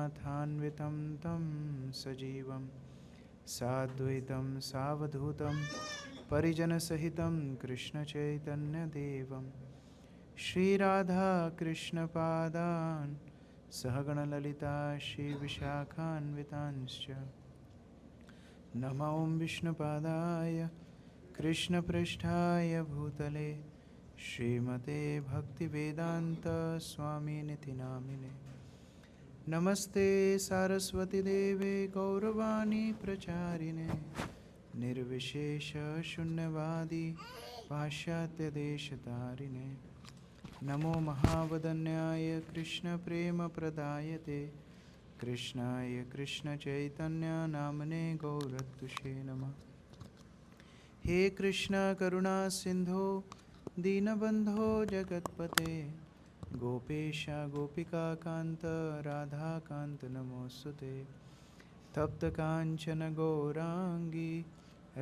रघुनाथान्वितं तं सजीवं साद्वैतं सावधूतं परिजनसहितं कृष्णचैतन्यदेवं श्रीराधाकृष्णपादान् सहगणललिता श्रीविशाखान्वितांश्च नमो विष्णुपादाय कृष्णपृष्ठाय भूतले श्रीमते भक्तिवेदांत स्वामिनिति नामिने नमस्ते सारस्वती देवे गौरवाणी प्रचारिणे निर्विशेष शून्यवादी पाश्चात्य देशतारिणे नमो महावदन्याय कृष्ण प्रेम प्रदायते कृष्णाय कृष्ण चैतन्य नामने गौरत्तुषे नमः। हे कृष्ण करुणा सिंधो दीनबंधो जगत्पते गोपेश गोपिका कांत राधा कांत नमोस्तुते तप्त कांचन गौरांगी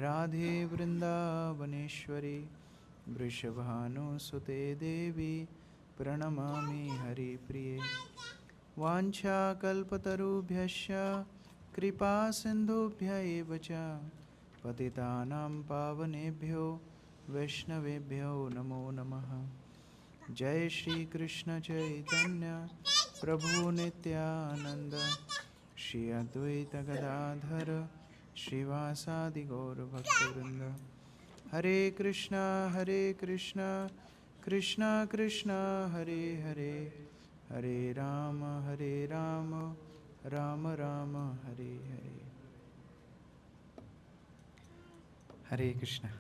राधे वृंदावनेश्वरी वृषभानुसुते देवी प्रणमामि हरिप्रिये वाञ्छाकल्पतरुभ्यश्च कृपा सिन्धुभ्य एव च पतितानां पावनेभ्यो वैष्णवेभ्यो नमो नमः। जय श्री कृष्ण चैतन्य प्रभु नित्यानंद श्री अद्वैत गदाधर श्रीवासादि गौर भक्तवृंद। हरे Krishna Krishna Krishna Hare Hare Hare Ram Ram Ram Hare Hare. Hare Krishna.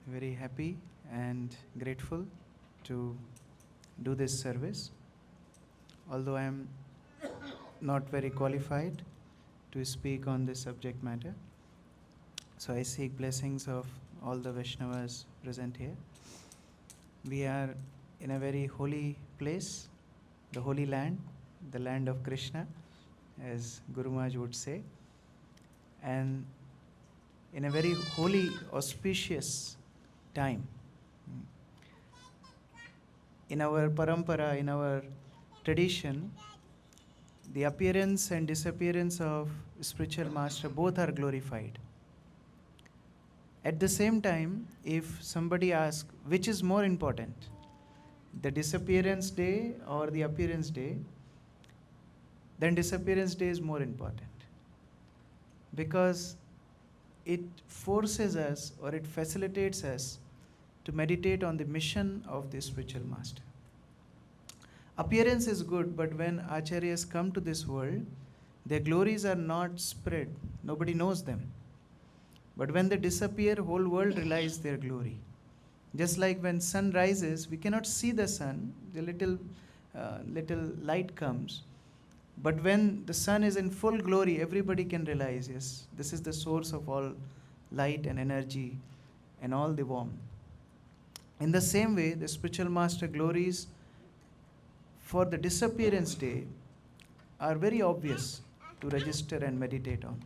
Very happy and grateful to do this service. Although I am not very qualified to speak on this subject matter, so I seek blessings of all the Vaishnavas present here. We are in a very holy place, the holy land, the land of Krishna, as Guru Maharaj would say, and in a very holy, auspicious time. In our parampara, in our tradition, the appearance and disappearance of spiritual master both are glorified. At the same time, if somebody asks which is more important, the disappearance day or the appearance day, then disappearance day is more important, because it forces us or it facilitates us to meditate on the mission of the spiritual master. Appearance is good, but when acharyas come to this world, their glories are not spread. Nobody knows them. But when they disappear, whole world realizes their glory. Just like when sun rises, we cannot see the sun, the little light comes. But when the sun is in full glory, everybody can realize, yes, this is the source of all light and energy and all the warmth. In the same way, the spiritual master glories for the disappearance day are very obvious to register and meditate on.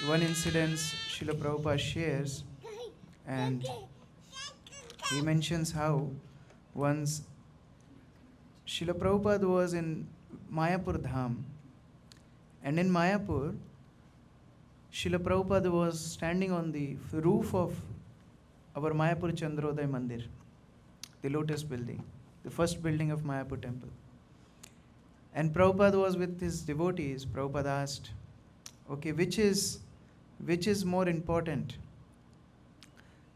One incident Srila Prabhupada shares, and he mentions how once Srila Prabhupada was in Mayapur Dham, and in Mayapur, Srila Prabhupada was standing on the roof of our Mayapur Chandrodaya Mandir, the lotus building, the first building of Mayapur temple. And Prabhupada was with his devotees. Prabhupada asked, okay, which is more important?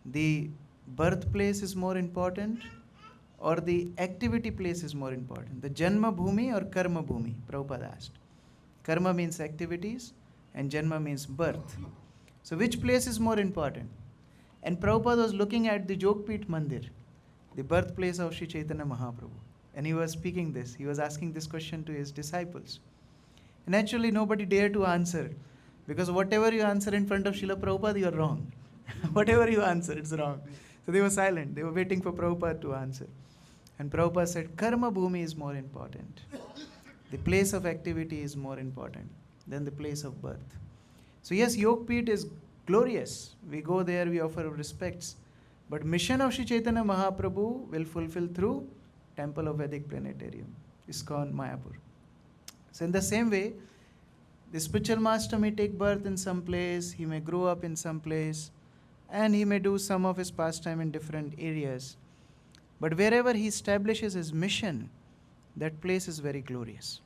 The birthplace is more important, or the activity place is more important? The Janma Bhumi or Karma Bhumi? Prabhupada asked. Karma means activities and Janma means birth. So which place is more important? And Prabhupada was looking at the Jogpit Mandir, the birthplace of Sri Chaitanya Mahaprabhu. And he was speaking this. He was asking this question to his disciples. And actually nobody dared to answer, because whatever you answer in front of Srila Prabhupada, you are wrong. Whatever you answer, it's wrong. So they were silent. They were waiting for Prabhupada to answer. And Prabhupada said, Karma Bhumi is more important. The place of activity is more important than the place of birth. So yes, Yogpit is glorious. We go there, we offer respects. But mission of Sri Chaitanya Mahaprabhu will fulfill through Temple of Vedic Planetarium, ISKCON Mayapur. So in the same way, the spiritual master may take birth in some place, he may grow up in some place, and he may do some of his pastime in different areas. But wherever he establishes his mission, that place is very glorious.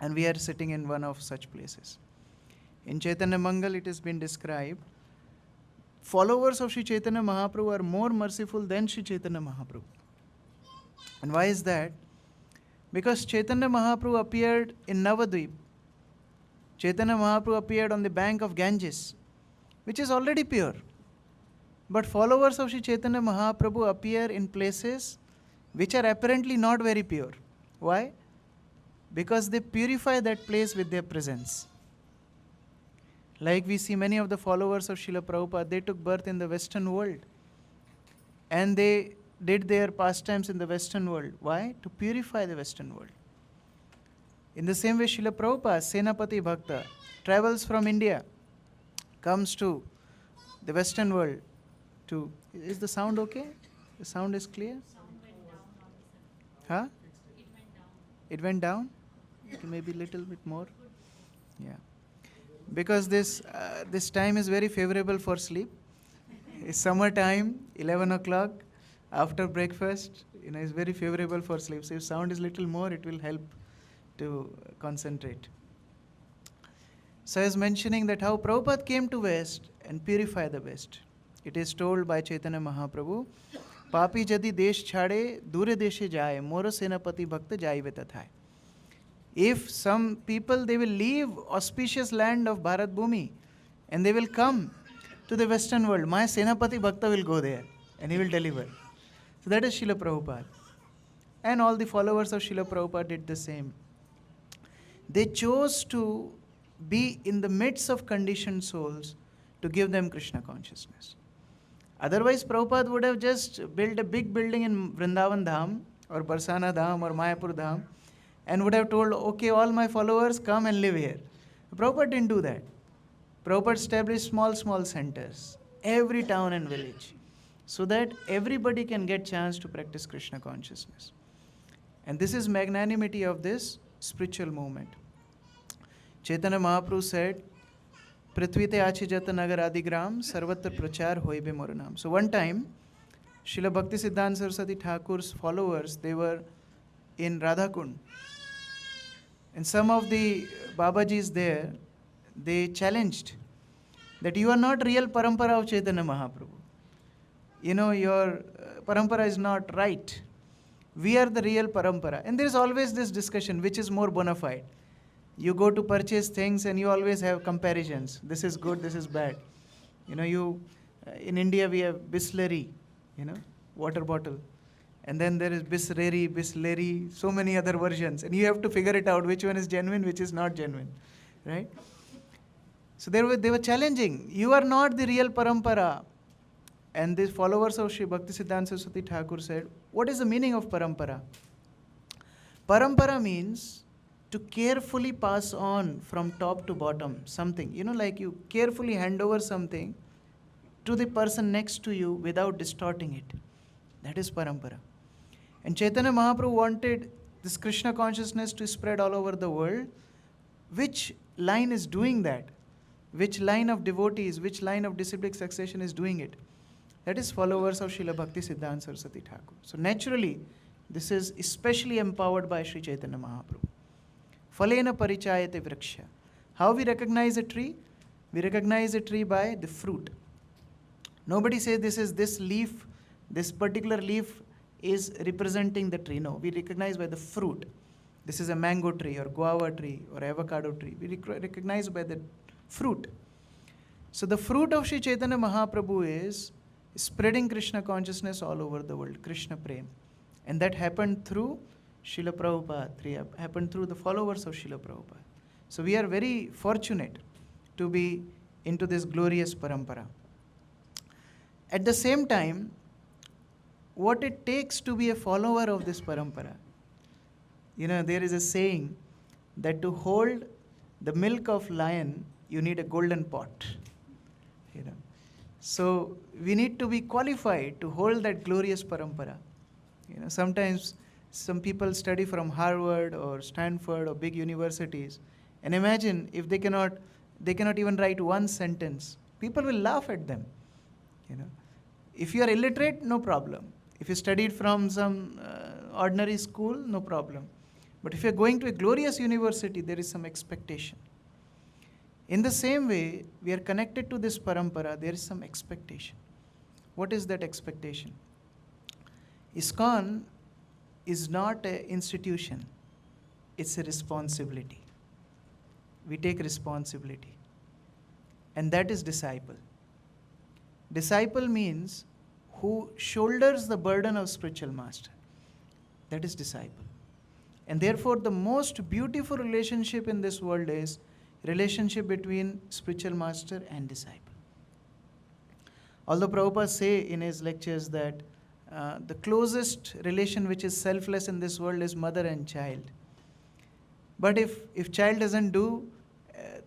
And we are sitting in one of such places. In Chaitanya Mangal, it has been described, followers of Sri Chaitanya Mahaprabhu are more merciful than Sri Chaitanya Mahaprabhu. And why is that? Because Chaitanya Mahaprabhu appeared in Navadvip. Chaitanya Mahaprabhu appeared on the bank of Ganges, which is already pure. But followers of Sri Chaitanya Mahaprabhu appear in places which are apparently not very pure. Why? Because they purify that place with their presence. Like we see many of the followers of Srila Prabhupada, they took birth in the Western world. And they did their pastimes in the Western world. Why? To purify the Western world. In the same way, Srila Prabhupada, Senapati Bhakta, travels from India, comes to the Western world to... Is the sound okay? The sound is clear? Sound went down on the Huh? It went down. It went down? Maybe a little bit more? Yeah. Because this time is very favorable for sleep. It's summer time, 11 o'clock, after breakfast, is very favorable for sleep. So if sound is little more, it will help to concentrate. So I was mentioning that how Prabhupada came to West and purify the West. It is told by Chaitanya Mahaprabhu, Papi jadi desh chhade, dure deshe jaye, moro senapati bhakta jaive tathai. If some people, they will leave auspicious land of Bharat Bhumi and they will come to the Western world, my Senapati Bhakta will go there and he will deliver. So that is Srila Prabhupada. And all the followers of Srila Prabhupada did the same. They chose to be in the midst of conditioned souls to give them Krishna consciousness. Otherwise, Prabhupada would have just built a big building in Vrindavan Dham or Barsana Dham or Mayapur Dham and would have told, okay, all my followers come and live here. Prabhupada didn't do that. Prabhupada established small centers, every town and village, so that everybody can get chance to practice Krishna consciousness. And this is magnanimity of this spiritual movement. Chaitanya Mahaprabhu said, Prithvite achi jata nagar adigram, sarvatra prachar hoibe moranam. So one time, Srila Bhakti Siddhanta Saraswati Thakur's followers, they were in Radhakund. And some of the Babajis there, they challenged that you are not real parampara of Chaitanya Mahaprabhu. Your parampara is not right. We are the real parampara. And there is always this discussion, which is more bona fide. You go to purchase things and you always have comparisons. This is good, this is bad. In India we have Bisleri, water bottle. And then there is Bisleri, Bisleri, so many other versions. And you have to figure it out which one is genuine, which is not genuine. Right? So they were challenging. You are not the real parampara. And the followers of Sri Bhakti Siddhanta Saraswati Thakur said, what is the meaning of parampara? Parampara means to carefully pass on from top to bottom something. Like you carefully hand over something to the person next to you without distorting it. That is parampara. And Chaitanya Mahaprabhu wanted this Krishna consciousness to spread all over the world. Which line is doing that? Which line of devotees, which line of disciplic succession is doing it? That is followers of Srila Bhakti Siddhanta Saraswati Thakur. So naturally, this is especially empowered by Sri Chaitanya Mahaprabhu. Falena parichayate vriksha. How we recognize a tree? We recognize a tree by the fruit. Nobody says this leaf, this particular leaf is representing the tree. No, we recognize by the fruit. This is a mango tree or guava tree or avocado tree. We recognize by the fruit. So the fruit of Sri Chaitanya Mahaprabhu is spreading Krishna consciousness all over the world, Krishna Prem. And that happened through Srila Prabhupada, happened through the followers of Srila Prabhupada. So we are very fortunate to be into this glorious parampara. At the same time, what it takes to be a follower of this parampara. There is a saying that to hold the milk of lion, you need a golden pot. So we need to be qualified to hold that glorious parampara. Sometimes Some people study from Harvard or Stanford or big universities, and imagine if they cannot even write one sentence. People will laugh at them. You know, if you are illiterate, no problem. If you studied from some ordinary school, no problem. But if you are going to a glorious university, there is some expectation. In the same way, we are connected to this parampara, there is some expectation. What is that expectation? ISKCON is not an institution, it's a responsibility. We take responsibility. And that is disciple. Disciple means who shoulders the burden of spiritual master. That is disciple. And therefore, the most beautiful relationship in this world is relationship between spiritual master and disciple. Although Prabhupada say in his lectures that the closest relation which is selfless in this world is mother and child. But if child doesn't do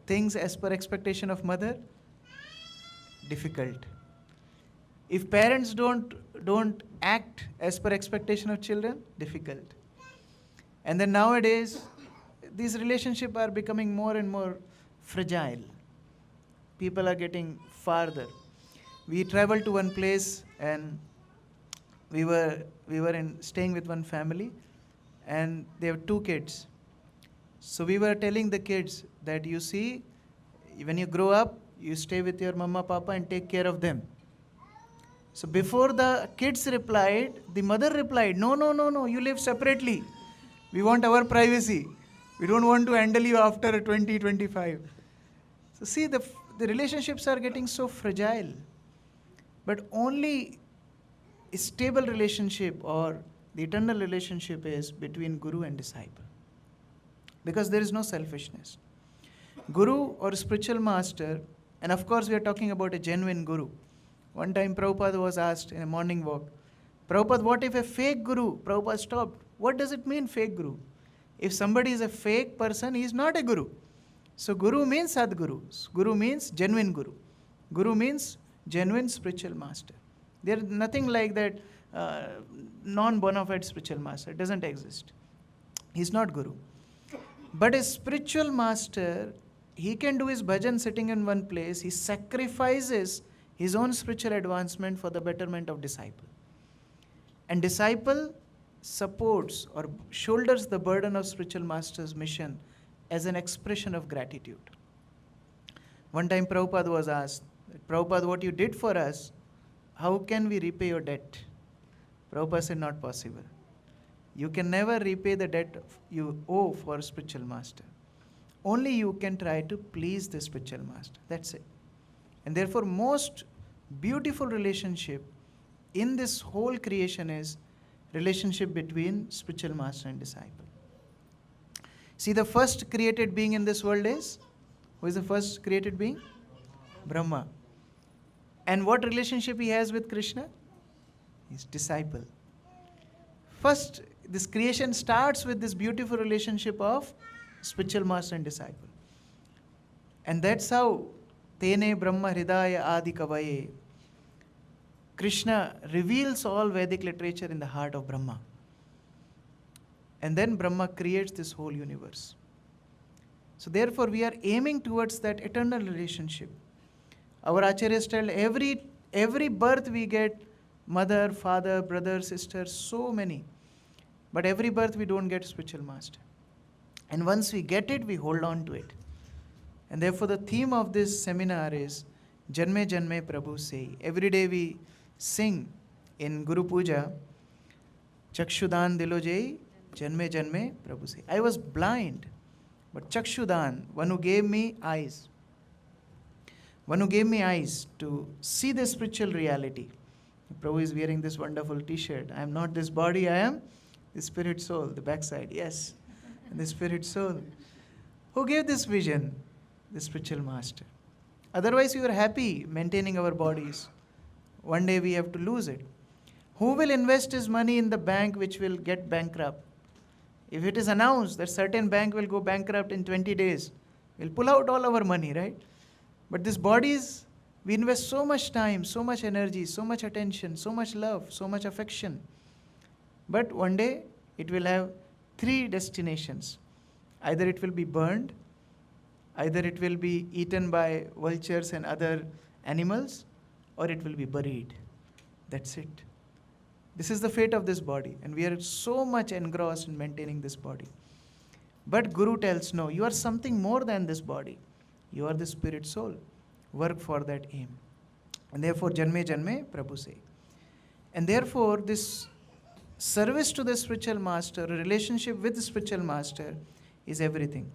things as per expectation of mother, difficult. If parents don't act as per expectation of children, difficult. And then nowadays, these relationships are becoming more and more fragile. People are getting farther. We traveled to one place and we were staying with one family, and they have 2 kids. So we were telling the kids that, you see, when you grow up, you stay with your mama, papa and take care of them. So before the kids replied, the mother replied, no, you live separately. We want our privacy. We don't want to handle you after 20, 25. So see, the relationships are getting so fragile. But only a stable relationship or the eternal relationship is between guru and disciple. Because there is no selfishness. Guru or spiritual master, and of course we are talking about a genuine guru. One time Prabhupada was asked in a morning walk, Prabhupada, what if a fake guru? Prabhupada stopped. What does it mean, fake guru? If somebody is a fake person, he is not a guru. So guru means Sadguru. Guru means genuine guru. Guru means genuine spiritual master. There is nothing like that non-bona fide spiritual master. It doesn't exist. He is not guru. But a spiritual master, he can do his bhajan sitting in one place. He sacrifices his own spiritual advancement for the betterment of disciple. And disciple supports or shoulders the burden of spiritual master's mission as an expression of gratitude. One time Prabhupada was asked, Prabhupada, what you did for us, how can we repay your debt? Prabhupada said, not possible. You can never repay the debt you owe for a spiritual master. Only you can try to please the spiritual master. That's it. And therefore, most beautiful relationship in this whole creation is relationship between spiritual master and disciple. See, the first created being in this world is, who is the first created being? Brahma. And what relationship he has with Krishna? His disciple. First, this creation starts with this beautiful relationship of spiritual master and disciple. And that's how Tene Brahma Hridaya Adi Kavaye, Krishna reveals all Vedic literature in the heart of Brahma. And then Brahma creates this whole universe. So therefore we are aiming towards that eternal relationship. Our acharyas tell every birth we get mother, father, brother, sister, so many. But every birth we don't get spiritual master. And once we get it, we hold on to it. And therefore the theme of this seminar is Janme Janme Prabhu Sei. Every day we sing in Guru Puja, Chakshudan Dilojai, Janme Janme Prabhu Sei. I was blind, but Chakshudan, one who gave me eyes. One who gave me eyes to see the spiritual reality. Prabhu is wearing this wonderful t-shirt. I am not this body, I am the spirit soul, the backside, yes. And the spirit soul. Who gave this vision? The spiritual master. Otherwise we were happy maintaining our bodies. One day we have to lose it. Who will invest his money in the bank which will get bankrupt? If it is announced that certain bank will go bankrupt in 20 days, we'll pull out all our money, right? But these bodies, we invest so much time, so much energy, so much attention, so much love, so much affection. But one day it will have three destinations. Either it will be burned, either it will be eaten by vultures and other animals, or it will be buried. That's it. This is the fate of this body, and we are so much engrossed in maintaining this body. But Guru tells, no, you are something more than this body. You are the spirit soul. Work for that aim. And therefore, Janme Janme Prabhu Sei. And therefore, this service to the spiritual master, a relationship with the spiritual master, is everything.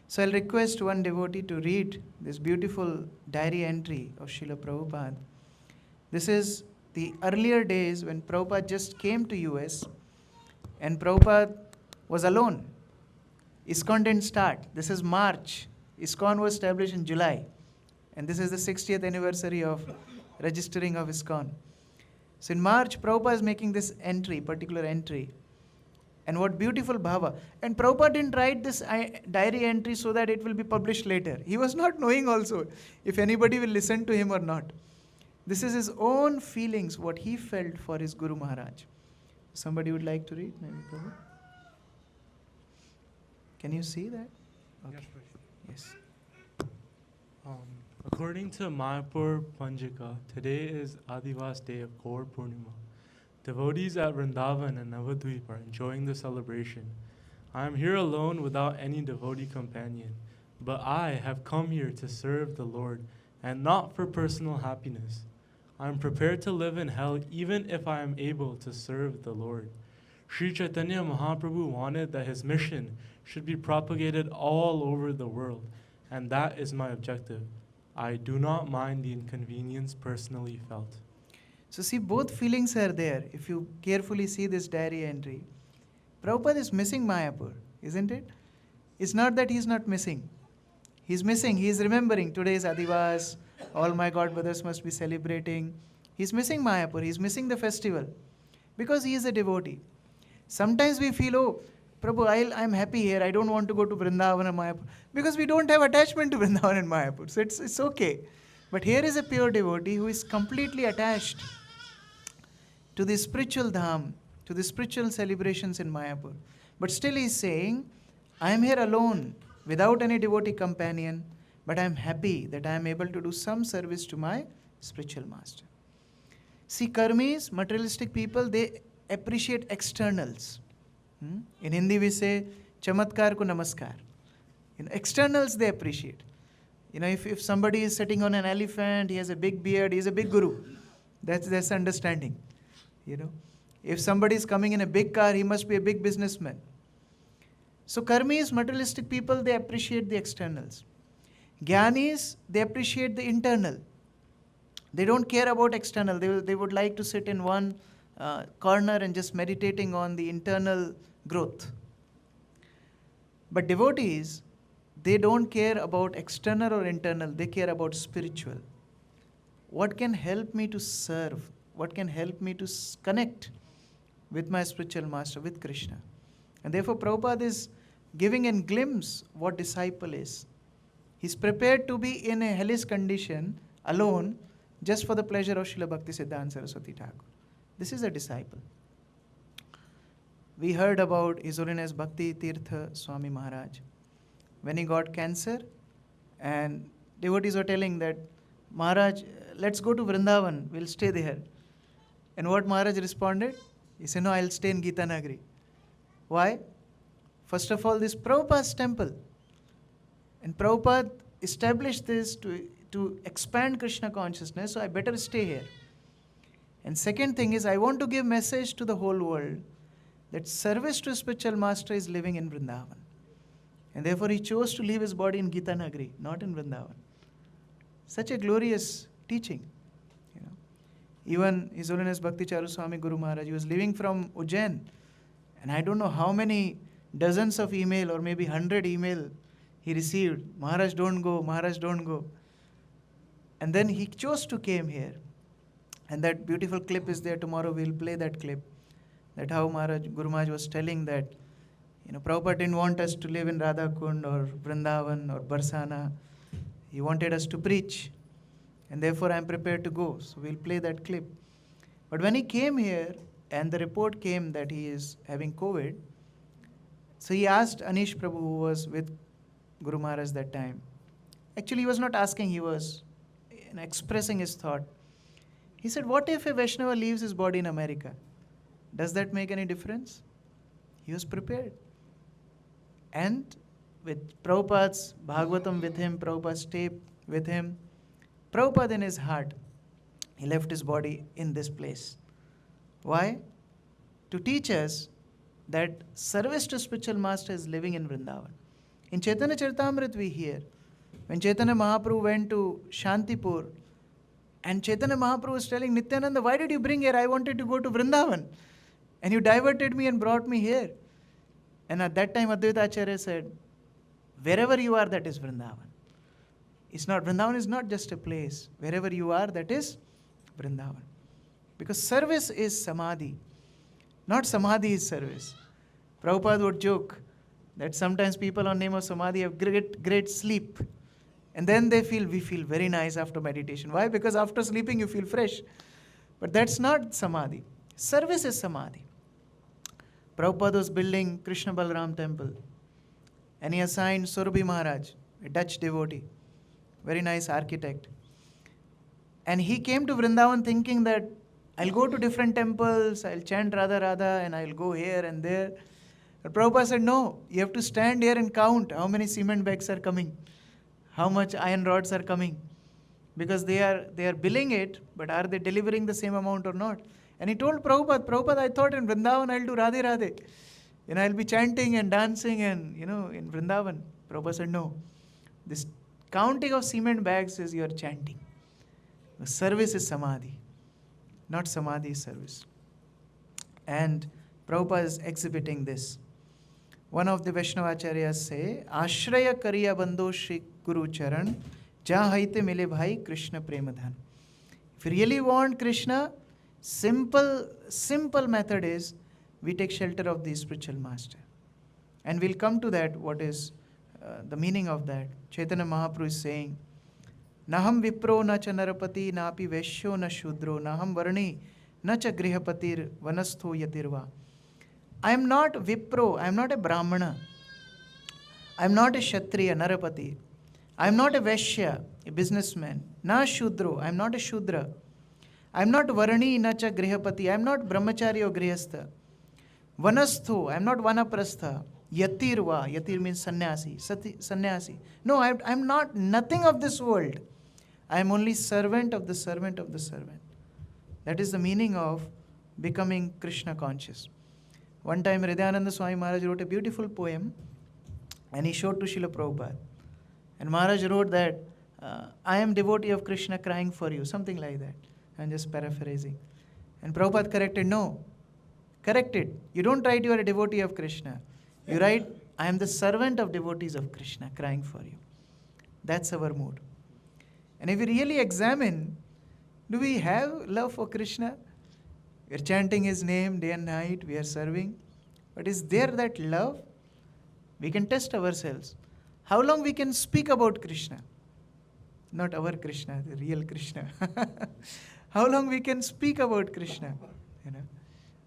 So I'll request one devotee to read this beautiful diary entry of Srila Prabhupada. This is the earlier days when Prabhupada just came to US and Prabhupada was alone. ISKCON didn't start. This is March. ISKCON was established in July. And this is the 60th anniversary of registering of ISKCON. So in March, Prabhupada is making this entry, particular entry. And what beautiful bhava. And Prabhupada didn't write this diary entry so that it will be published later. He was not knowing also if anybody will listen to him or not. This is his own feelings, what he felt for his Guru Maharaj. Somebody would like to read? Maybe Prabhu? Can you see that? Okay. Yes. According to Mayapur Panjika, today is Adivas Day of Gaur Purnima. Devotees at Vrindavan and Navadvip are enjoying the celebration. I am here alone without any devotee companion, but I have come here to serve the Lord and not for personal happiness. I am prepared to live in hell even if I am able to serve the Lord. Sri Chaitanya Mahaprabhu wanted that his mission should be propagated all over the world, and that is my objective. I do not mind the inconvenience personally felt. So see, both feelings are there. If you carefully see this diary entry, Prabhupada is missing Mayapur, isn't it? It's not that he's not missing. He's missing, he's remembering today's Adivas, all my God brothers must be celebrating. He's missing Mayapur, he's missing the festival because he is a devotee. Sometimes we feel, oh, Prabhu, I'm happy here, I don't want to go to Vrindavan and Mayapur because we don't have attachment to Vrindavan and Mayapur. So it's okay. But here is a pure devotee who is completely attached to the spiritual dham, to the spiritual celebrations in Mayapur. But still he is saying, I am here alone, without any devotee companion, but I am happy that I am able to do some service to my spiritual master. See, karmis, materialistic people, they appreciate externals. In Hindi we say, chamatkar ko namaskar. Externals they appreciate. If somebody is sitting on an elephant, he has a big beard, he is a big guru. That's understanding. If somebody is coming in a big car, he must be a big businessman. So karmis, materialistic people, they appreciate the externals. Jnanis, they appreciate the internal. They don't care about external. They would like to sit in one corner and just meditating on the internal growth. But devotees, they don't care about external or internal. They care about spiritual. What can help me to serve? What can help me to connect with my spiritual master, with Krishna? And therefore Prabhupada is giving a glimpse what disciple is. He's prepared to be in a hellish condition, alone, just for the pleasure of Srila Bhakti Siddhanta Saraswati Thakur. This is a disciple. We heard about His Holiness Bhakti Tirtha Swami Maharaj. When he got cancer, and devotees were telling that, Maharaj, let's go to Vrindavan, we'll stay there. And what Maharaj responded? He said, no, I'll stay in Gita Nagari. Why? First of all, this Prabhupada's temple. And Prabhupada established this to expand Krishna consciousness, so I better stay here. And second thing is, I want to give message to the whole world that service to spiritual master is living in Vrindavan. And therefore he chose to leave his body in Gita Nagari, not in Vrindavan. Such a glorious teaching. Even His Holiness Bhakti Charu Swami Guru Maharaj, he was living from Ujjain. And I don't know how many dozens of email or maybe 100 email he received. Maharaj, don't go. Maharaj, don't go. And then he chose to came here. And that beautiful clip is there. Tomorrow we'll play that clip. That how Guru Maharaj was telling that, Prabhupada didn't want us to live in Radhakund or Vrindavan or Barsana. He wanted us to preach. And therefore I am prepared to go. So we'll play that clip. But when he came here and the report came that he is having COVID, So he asked Anish Prabhu, who was with Guru Maharaj that time. Actually, he was not asking, he was expressing his thought. He said, what if a Vaishnava leaves his body in America? Does that make any difference? He was prepared. And with Prabhupada's Bhagavatam with him, Prabhupada's tape with him, Prabhupada in his heart, he left his body in this place. Why? To teach us that service to spiritual master is living in Vrindavan. In Chaitanya Charitamrita we hear, when Chaitanya Mahaprabhu went to Shantipur, and Chaitanya Mahaprabhu was telling Nityananda, why did you bring here? I wanted to go to Vrindavan. And you diverted me and brought me here. And at that time Advaita Acharya said, wherever you are, that is Vrindavan. Vrindavan is not just a place. Wherever you are, that is Vrindavan. Because service is samadhi. Not samadhi is service. Prabhupada would joke that sometimes people on name of samadhi have great sleep. And then we feel very nice after meditation. Why? Because after sleeping you feel fresh. But that's not samadhi. Service is samadhi. Prabhupada was building Krishna Balaram temple. And he assigned Surabhi Maharaj, a Dutch devotee, very nice architect. And he came to Vrindavan thinking that I'll go to different temples, I'll chant Radha Radha, and I'll go here and there. But Prabhupada said, no, you have to stand here and count how many cement bags are coming, how much iron rods are coming. Because they are billing it, but are they delivering the same amount or not? And he told Prabhupada, I thought in Vrindavan I'll do Radhe Radhe. I'll be chanting and dancing and, in Vrindavan. Prabhupada said, no. This counting of cement bags is your chanting. The service is samadhi. Not samadhi is service. And Prabhupada is exhibiting this. One of the Vaishnava Acharyas say, Ashraya Kariya Bandho Shri Guru Charan, Jahan haite mile bhai Krishna Premadhan. If you really want Krishna, simple method is, we take shelter of the spiritual master. And we'll come to that, what is the meaning of that. Chaitanya Mahaprabhu is saying, Naham vipro na cha narapati na api vaishyo na shudro naham varni na cha grihapatir vanastho yatirva. I am not vipro, I am not a brahmana. I am not a kshatriya, narapati. I am not a vaishya, a businessman. Na shudro, I am not a shudra. I am not varni na cha grihapati, I am not brahmachari or grihastha. Vanastho, I am not vanaprastha. Yatirva, yatir means sannyasi. No, I am not nothing of this world. I am only servant of the servant of the servant. That is the meaning of becoming Krishna conscious. One time Hridayananda Swami Maharaj wrote a beautiful poem and he showed to Srila Prabhupada. And Maharaj wrote that, I am devotee of Krishna crying for you, something like that. I'm just paraphrasing. And Prabhupada corrected, no. Corrected. You don't write you are a devotee of Krishna. You write, I am the servant of devotees of Krishna crying for you. That's our mood. And if we really examine, do we have love for Krishna? We are chanting his name day and night, we are serving. But is there that love? We can test ourselves. How long we can speak about Krishna? Not our Krishna, the real Krishna. How long we can speak about Krishna?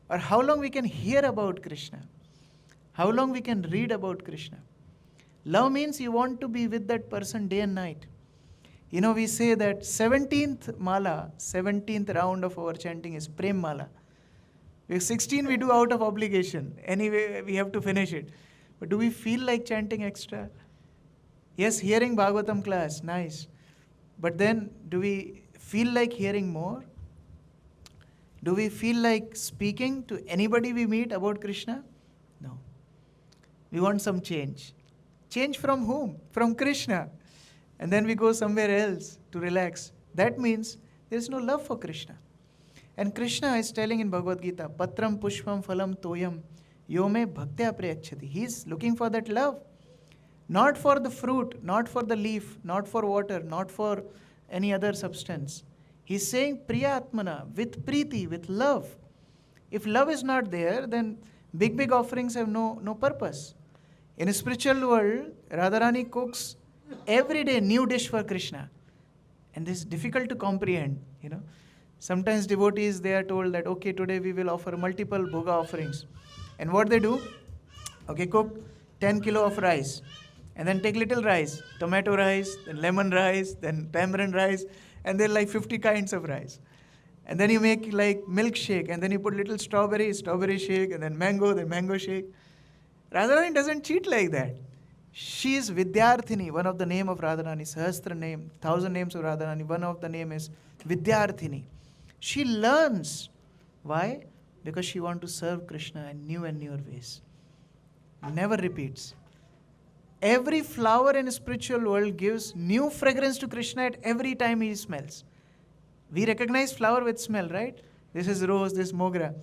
Or how long we can hear about Krishna? How long we can read about Krishna? Love means you want to be with that person day and night. We say that 17th mala, 17th round of our chanting is Prem Mala. 16 we do out of obligation. Anyway, we have to finish it. But do we feel like chanting extra? Yes, hearing Bhagavatam class, nice. But then, do we feel like hearing more? Do we feel like speaking to anybody we meet about Krishna? No. We want some change. Change from whom? From Krishna. And then we go somewhere else to relax. That means there is no love for Krishna. And Krishna is telling in Bhagavad Gita, Patram Pushpam Phalam Toyam Yome Bhaktya Prayachati. He is looking for that love. Not for the fruit, not for the leaf, not for water, not for any other substance. He is saying Priya Atmana, with Preeti, with love. If love is not there, then big offerings have no purpose. In a spiritual world, Radharani cooks every day new dish for Krishna. And this is difficult to comprehend, Sometimes devotees, they are told that, okay, today we will offer multiple bhoga offerings. And what they do? Okay, cook 10 kilo of rice. And then take little rice, tomato rice, then lemon rice, then tamarind rice, and then like 50 kinds of rice. And then you make like milkshake, and then you put little strawberry shake, and then mango shake. Radharani doesn't cheat like that. She is Vidyarthini, one of the name of Radharani, Sahasra name, 1,000 names of Radharani, one of the name is Vidyarthini. She learns. Why? Because she wants to serve Krishna in new and newer ways. Never repeats. Every flower in spiritual world gives new fragrance to Krishna at every time he smells. We recognize flower with smell, right? This is rose, this is mogra.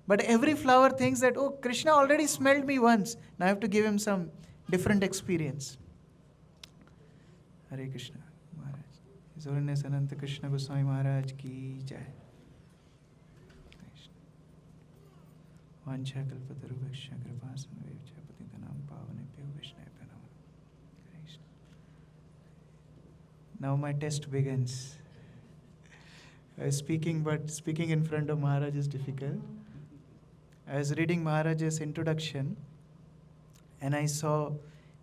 But every flower thinks that, oh, Krishna already smelled me once. Now I have to give him some different experience. Hare Krishna Maharaj. His Holiness Ananta Krishna Goswami Maharaj ki jai. Vancha kalpataru bhaksha kripasana vevcha patitanam pavanebhyo Vaishnavabhyo namaha. Krishna. Now my test begins. I was speaking, but speaking in front of Maharaj is difficult. I was reading Maharaj's introduction, and I saw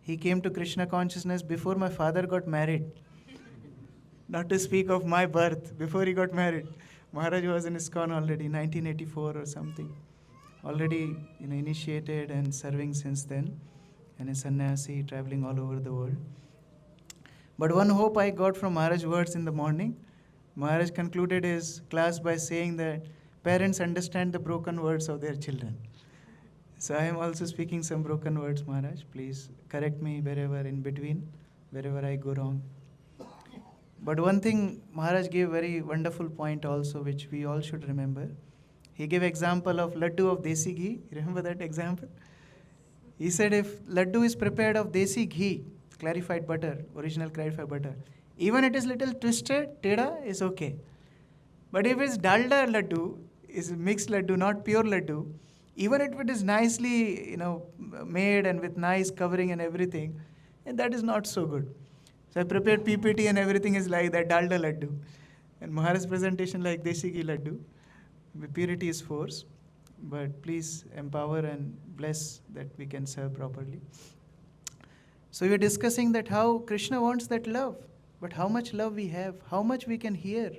he came to Krishna consciousness before my father got married. Not to speak of my birth, before he got married. Maharaj was in ISKCON already, 1984 or something. Already initiated and serving since then. And a sannyasi traveling all over the world. But one hope I got from Maharaj's words in the morning. Maharaj concluded his class by saying that parents understand the broken words of their children. So I am also speaking some broken words, Maharaj. Please correct me wherever in between, wherever I go wrong. But one thing Maharaj gave very wonderful point also, which we all should remember. He gave example of laddu of desi ghee. Remember that example? He said if laddu is prepared of desi ghee, clarified butter, original clarified butter, even it is little twisted, teda is okay. But if it's dalda laddu, is mixed laddu, not pure laddu, even if it is nicely, made and with nice covering and everything, and that is not so good. So I prepared PPT and everything is like that, dalda laddu. And Maharaj's presentation like desi ghee laddu. Purity is force, but please empower and bless that we can serve properly. So we are discussing that how Krishna wants that love, but how much love we have, how much we can hear.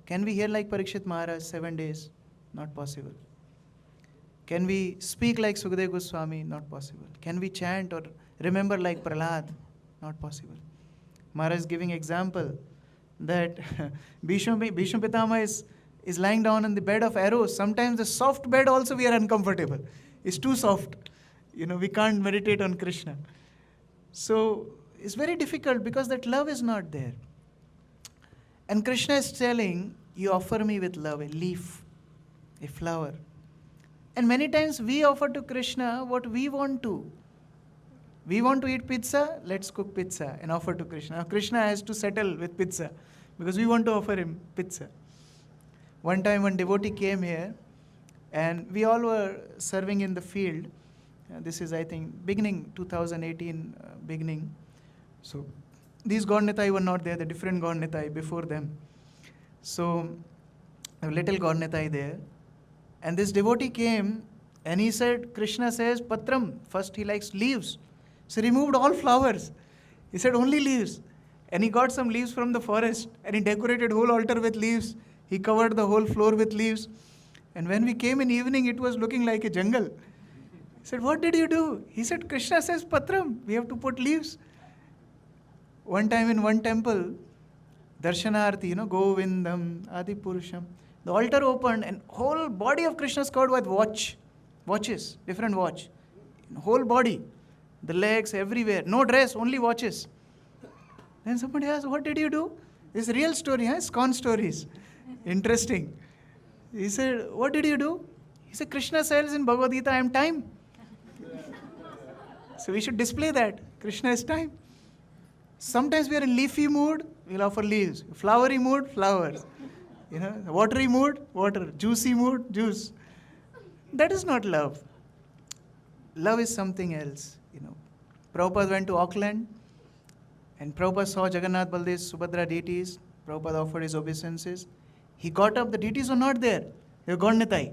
Can we hear like Parikshit Maharaj 7 days? Not possible. Can we speak like Sukadeva Goswami? Not possible. Can we chant or remember like Prahlad? Not possible. Maharaj is giving example that Bhishma Pitama is lying down on the bed of arrows. Sometimes the soft bed also we are uncomfortable. It's too soft. We can't meditate on Krishna. So it's very difficult because that love is not there. And Krishna is telling, you offer me with love, a leaf, a flower. And many times we offer to Krishna what we want to. We want to eat pizza, let's cook pizza and offer to Krishna. Now Krishna has to settle with pizza because we want to offer him pizza. One time one devotee came here and we all were serving in the field. This is, I think, beginning, 2018 beginning. So these God Nitai were not there, the different God Nitai before them. So a little God Nitai there. And this devotee came and he said, Krishna says, Patram, first he likes leaves. So he removed all flowers. He said, only leaves. And he got some leaves from the forest and he decorated whole altar with leaves. He covered the whole floor with leaves. And when we came in evening, it was looking like a jungle. He said, what did you do? He said, Krishna says, Patram, we have to put leaves. One time in one temple, Darshanarthi, Govindam, Adi Purusham, the altar opened and whole body of Krishna is covered with watches, different watch. Whole body, the legs, everywhere. No dress, only watches. Then somebody asked, what did you do? This is real story, ISKCON stories. Interesting. He said, what did you do? He said, Krishna says in Bhagavad Gita, I am time. So we should display that. Krishna is time. Sometimes we are in leafy mood, we'll offer leaves. Flowery mood, flowers. Watery mood, water. Juicy mood, juice. That is not love. Love is something else. Prabhupada went to Auckland and Prabhupada saw Jagannath, Baldev, Subhadra deities. Prabhupada offered his obeisances. He got up, the deities were not there. They were gone Nitai.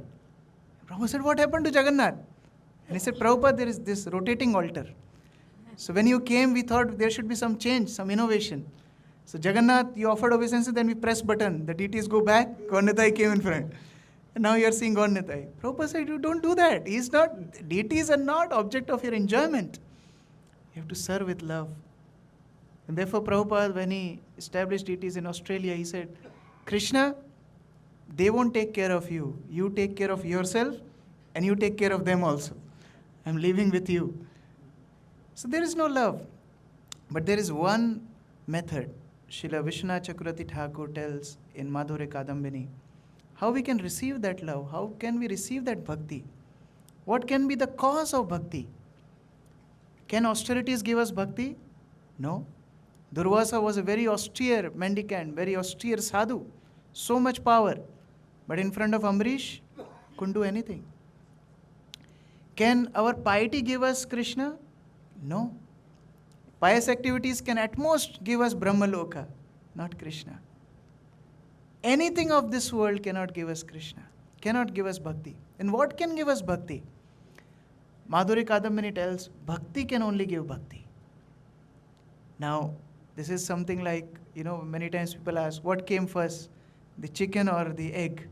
Prabhupada said, what happened to Jagannath? And he said, Prabhupada, there is this rotating altar. So when you came, we thought there should be some change, some innovation. So Jagannath, you offered obeisance, then we press button. The deities go back, Gaurnitai came in front. And now you are seeing Gaurnitai. Prabhupada said, you don't do that. Deities are not object of your enjoyment. You have to serve with love. And therefore Prabhupada, when he established deities in Australia, he said, Krishna, they won't take care of you. You take care of yourself and you take care of them also. I'm living with you. So there is no love. But there is one method. Srila Vishwanath Chakravarti Thakur tells in Madhurya Kadambini, how we can receive that love, how can we receive that bhakti? What can be the cause of bhakti? Can austerities give us bhakti? No. Durvasa was a very austere mendicant, very austere sadhu, so much power. But in front of Amrish, couldn't do anything. Can our piety give us Krishna? No. Pious activities can at most give us Brahmaloka, not Krishna. Anything of this world cannot give us Krishna, cannot give us bhakti. And what can give us bhakti? Madhurya Kadambini tells, bhakti can only give bhakti. Now, this is something like, many times people ask, what came first, the chicken or the egg?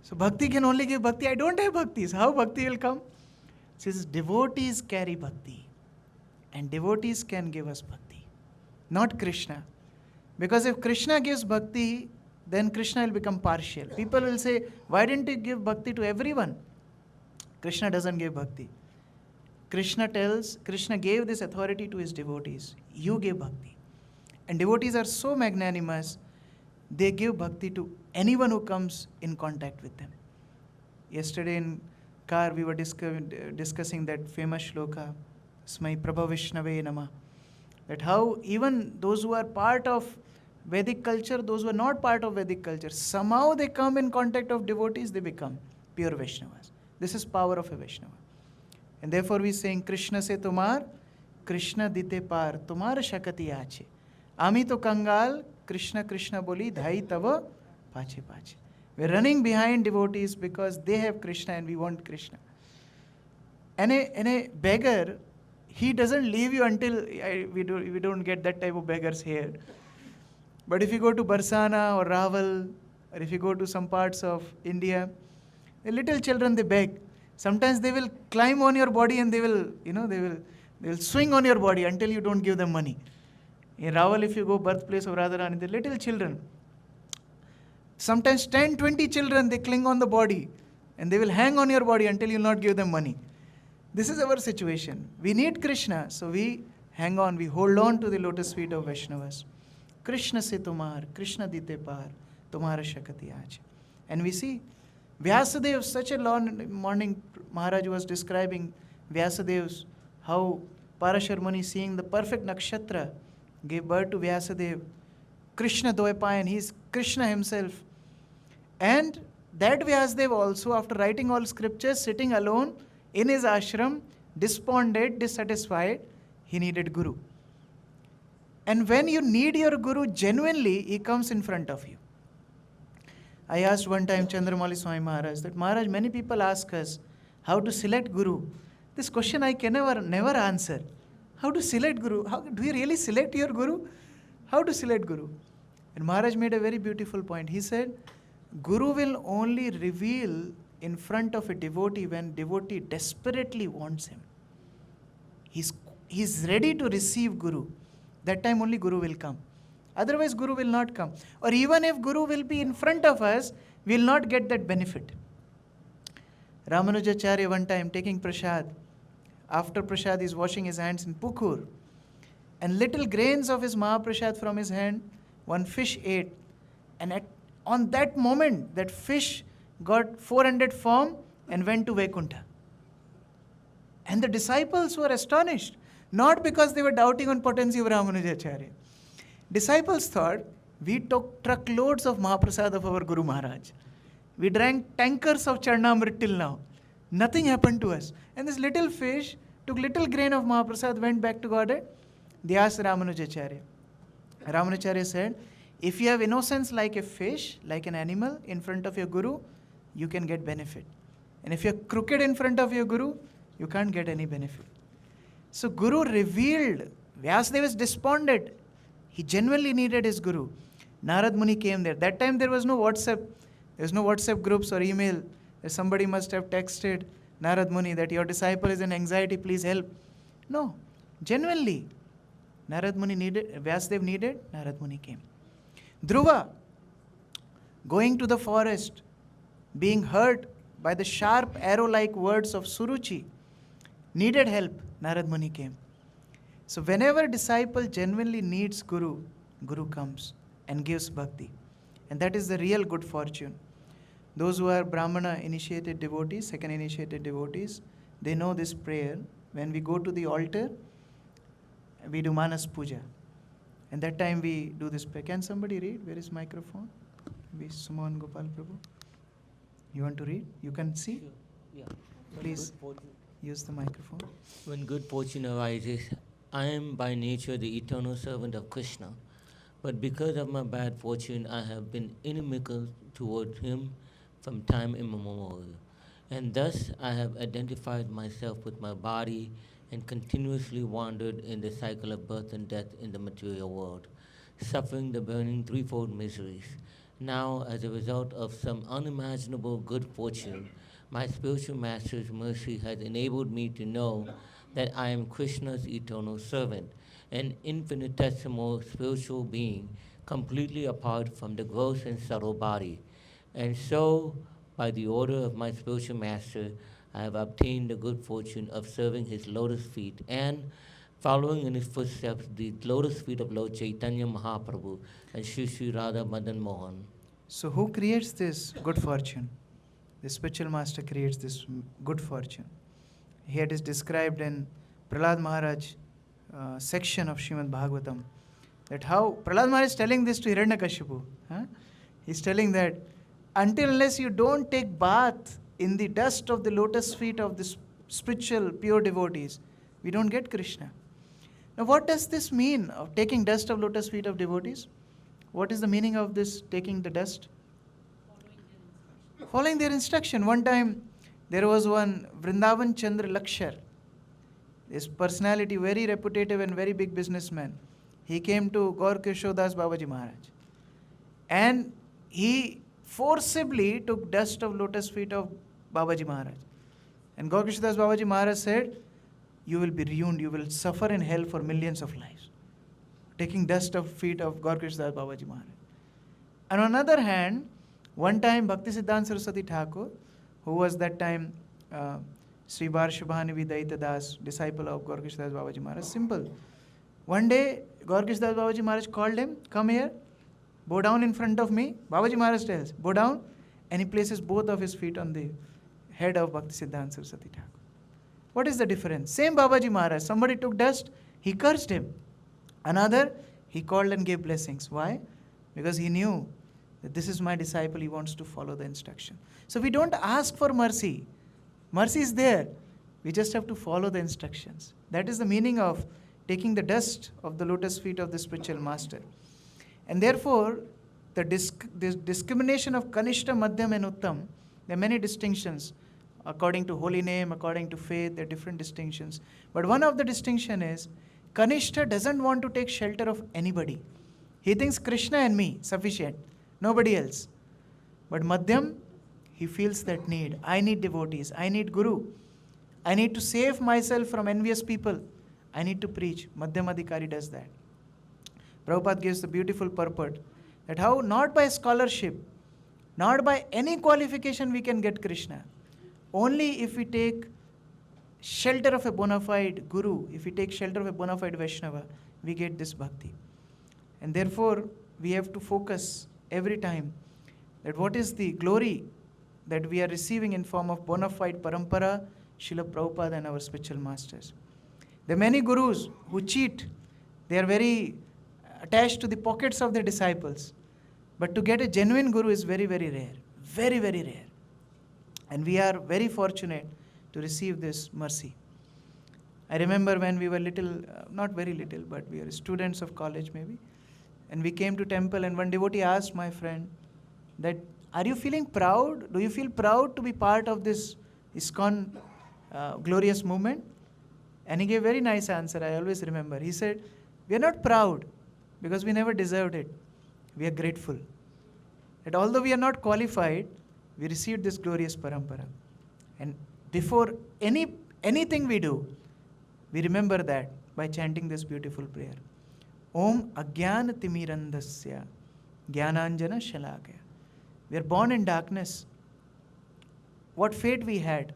So bhakti can only give bhakti. I don't have bhakti. So how bhakti will come? It says devotees carry bhakti. And devotees can give us bhakti, not Krishna. Because if Krishna gives bhakti, then Krishna will become partial. People will say, why didn't you give bhakti to everyone? Krishna doesn't give bhakti. Krishna gave this authority to his devotees. You give bhakti. And devotees are so magnanimous, they give bhakti to anyone who comes in contact with them. Yesterday in car we were discussing that famous shloka, Smai Prabha Vishnave Nama. That how even those who are part of Vedic culture, those who are not part of Vedic culture, somehow they come in contact of devotees, they become pure Vaishnavas. This is power of a Vaishnava. And therefore we saying, Krishna se tumar, Krishna dite par, tumar shakati ache. Ami to kangal, Krishna Krishna boli, dhai tava, pache pache. We're running behind devotees because they have Krishna and we want Krishna. And a beggar, he doesn't leave you until we don't get that type of beggars here. But if you go to Barsana or Raval, or if you go to some parts of India, the little children, they beg. Sometimes they will climb on your body and they will swing on your body until you don't give them money. In Raval, if you go birthplace of Radharani, the little children, sometimes 10, 20 children, they cling on the body and they will hang on your body until you not give them money. This is our situation. We need Krishna, so we hang on, we hold on to the lotus feet of Vaishnavas. Krishna se tumar, Krishna dite par, tumhara shakati aaj. And we see Vyasadeva, such a long morning, Maharaja was describing Vyasadev's, how Parashar Muni, seeing the perfect nakshatra, gave birth to Vyasadeva. Krishna Dvaipayan, he is Krishna himself. And that Vyasadeva also, after writing all scriptures, sitting alone in his ashram, despondent, dissatisfied, he needed Guru. And when you need your Guru genuinely, he comes in front of you. I asked one time Chandramauli Swami Maharaj that, Maharaj, many people ask us how to select Guru. This question I can never answer. How to select Guru? How do you really select your Guru? How to select Guru? And Maharaj made a very beautiful point. He said, Guru will only reveal in front of a devotee when devotee desperately wants him. He's ready to receive Guru. That time only Guru will come. Otherwise Guru will not come. Or even if Guru will be in front of us, we will not get that benefit. Ramanujacharya one time taking prasad. After prasad he is washing his hands in pukur. And little grains of his Mahaprasad from his hand, one fish ate. And on that moment, that fish got 400 form and went to Vaikuntha. And the disciples were astonished. Not because they were doubting on potency of Ramanujacharya. Disciples thought, we took truckloads of Mahaprasad of our Guru Maharaj. We drank tankers of Charnamrit till now. Nothing happened to us. And this little fish took little grain of Mahaprasad, went back to Godhead. They asked Ramanujacharya. Ramanujacharya said, if you have innocence like a fish, like an animal in front of your Guru, you can get benefit. And if you are crooked in front of your Guru, you can't get any benefit. So Guru revealed. Vyasadeva is despondent. He genuinely needed his Guru. Narad Muni came there. That time there was no WhatsApp. There was no WhatsApp groups or email. Somebody must have texted Narad Muni that your disciple is in anxiety, please help. No. Genuinely. Narad Muni needed, Vyasadeva needed, Narad Muni came. Dhruva, going to the forest, being hurt by the sharp arrow-like words of Suruchi, needed help, Narad Muni came. So whenever disciple genuinely needs Guru, Guru comes and gives bhakti. And that is the real good fortune. Those who are Brahmana initiated devotees, second initiated devotees, they know this prayer. When we go to the altar, we do Manas Puja. And that time we do this prayer. Can somebody read? Where is microphone? Maybe Suman Gopal Prabhu. You want to read? You can see? Sure. Yeah. Please use the microphone. When good fortune arises, I am by nature the eternal servant of Krishna. But because of my bad fortune, I have been inimical toward him from time immemorial. And thus I have identified myself with my body and continuously wandered in the cycle of birth and death in the material world, suffering the burning threefold miseries. Now, as a result of some unimaginable good fortune, my spiritual master's mercy has enabled me to know that I am Krishna's eternal servant, an infinitesimal spiritual being, completely apart from the gross and subtle body. And so, by the order of my spiritual master, I have obtained the good fortune of serving his lotus feet and following in his footsteps the lotus feet of Lord Chaitanya Mahaprabhu and Sri Sri Radha Madan Mohan. So who creates this good fortune? The spiritual master creates this good fortune. Here it is described in Prahlad Maharaj section of Srimad Bhagavatam, that how Prahlad Maharaj is telling this to Hiranyakashipu. He's telling that until unless you don't take bath in the dust of the lotus feet of the spiritual pure devotees, we don't get Krishna. Now what does this mean of taking dust of lotus feet of devotees? What is the meaning of this taking the dust? Following their instruction. One time there was one Vrindavan Chandra Lakshar, this personality, very reputative and very big businessman. He came to Gaur Kishore Das Babaji Maharaj and he forcibly took dust of lotus feet of Babaji Maharaj. And Gaur Kishore Das Babaji Maharaj said, you will be ruined, you will suffer in hell for millions of lives. Taking dust of feet of Gaur Kishore Das Babaji Maharaj. And on the other hand, one time Bhakti Siddhanta Saraswati Thakur, who was that time Sri Varshabhani Daita Das, disciple of Gaur Kishore Das Babaji Maharaj, simple. One day Gaur Kishore Das Babaji Maharaj called him, come here, bow down in front of me. Babaji Maharaj tells, bow down, and he places both of his feet on the head of Bhakti Siddhanta Saraswati Thakur. What is the difference? Same Babaji Maharaj, somebody took dust, he cursed him. Another, he called and gave blessings. Why? Because he knew that this is my disciple, he wants to follow the instruction. So we don't ask for mercy. Mercy is there. We just have to follow the instructions. That is the meaning of taking the dust of the lotus feet of the spiritual master. And therefore, this discrimination of Kanishta, Madhyam and Uttam, there are many distinctions. According to holy name, according to faith, there are different distinctions. But one of the distinction is, Kanishta doesn't want to take shelter of anybody. He thinks Krishna and me, sufficient. Nobody else. But Madhyam, he feels that need. I need devotees. I need Guru. I need to save myself from envious people. I need to preach. Madhyam Adhikari does that. Prabhupada gives the beautiful purport that how not by scholarship, not by any qualification we can get Krishna. Only if we take shelter of a bona fide Guru, if we take shelter of a bona fide Vaishnava, we get this bhakti. And therefore, we have to focus every time that what is the glory that we are receiving in form of bona fide parampara, Srila Prabhupada and our spiritual masters. There are many gurus who cheat. They are very attached to the pockets of their disciples. But to get a genuine guru is very, very rare. Very, very rare. And we are very fortunate to receive this mercy. I remember when we were little, not very little, but we were students of college maybe, and we came to temple and one devotee asked my friend that, are you feeling proud? Do you feel proud to be part of this ISKCON glorious movement? And he gave very nice answer, I always remember. He said, we are not proud because we never deserved it. We are grateful that although we are not qualified, we received this glorious parampara. And before anything we do, we remember that by chanting this beautiful prayer. Om Agyan Timirandasya Jnananjana Shalakaya. We are born in darkness. What fate we had.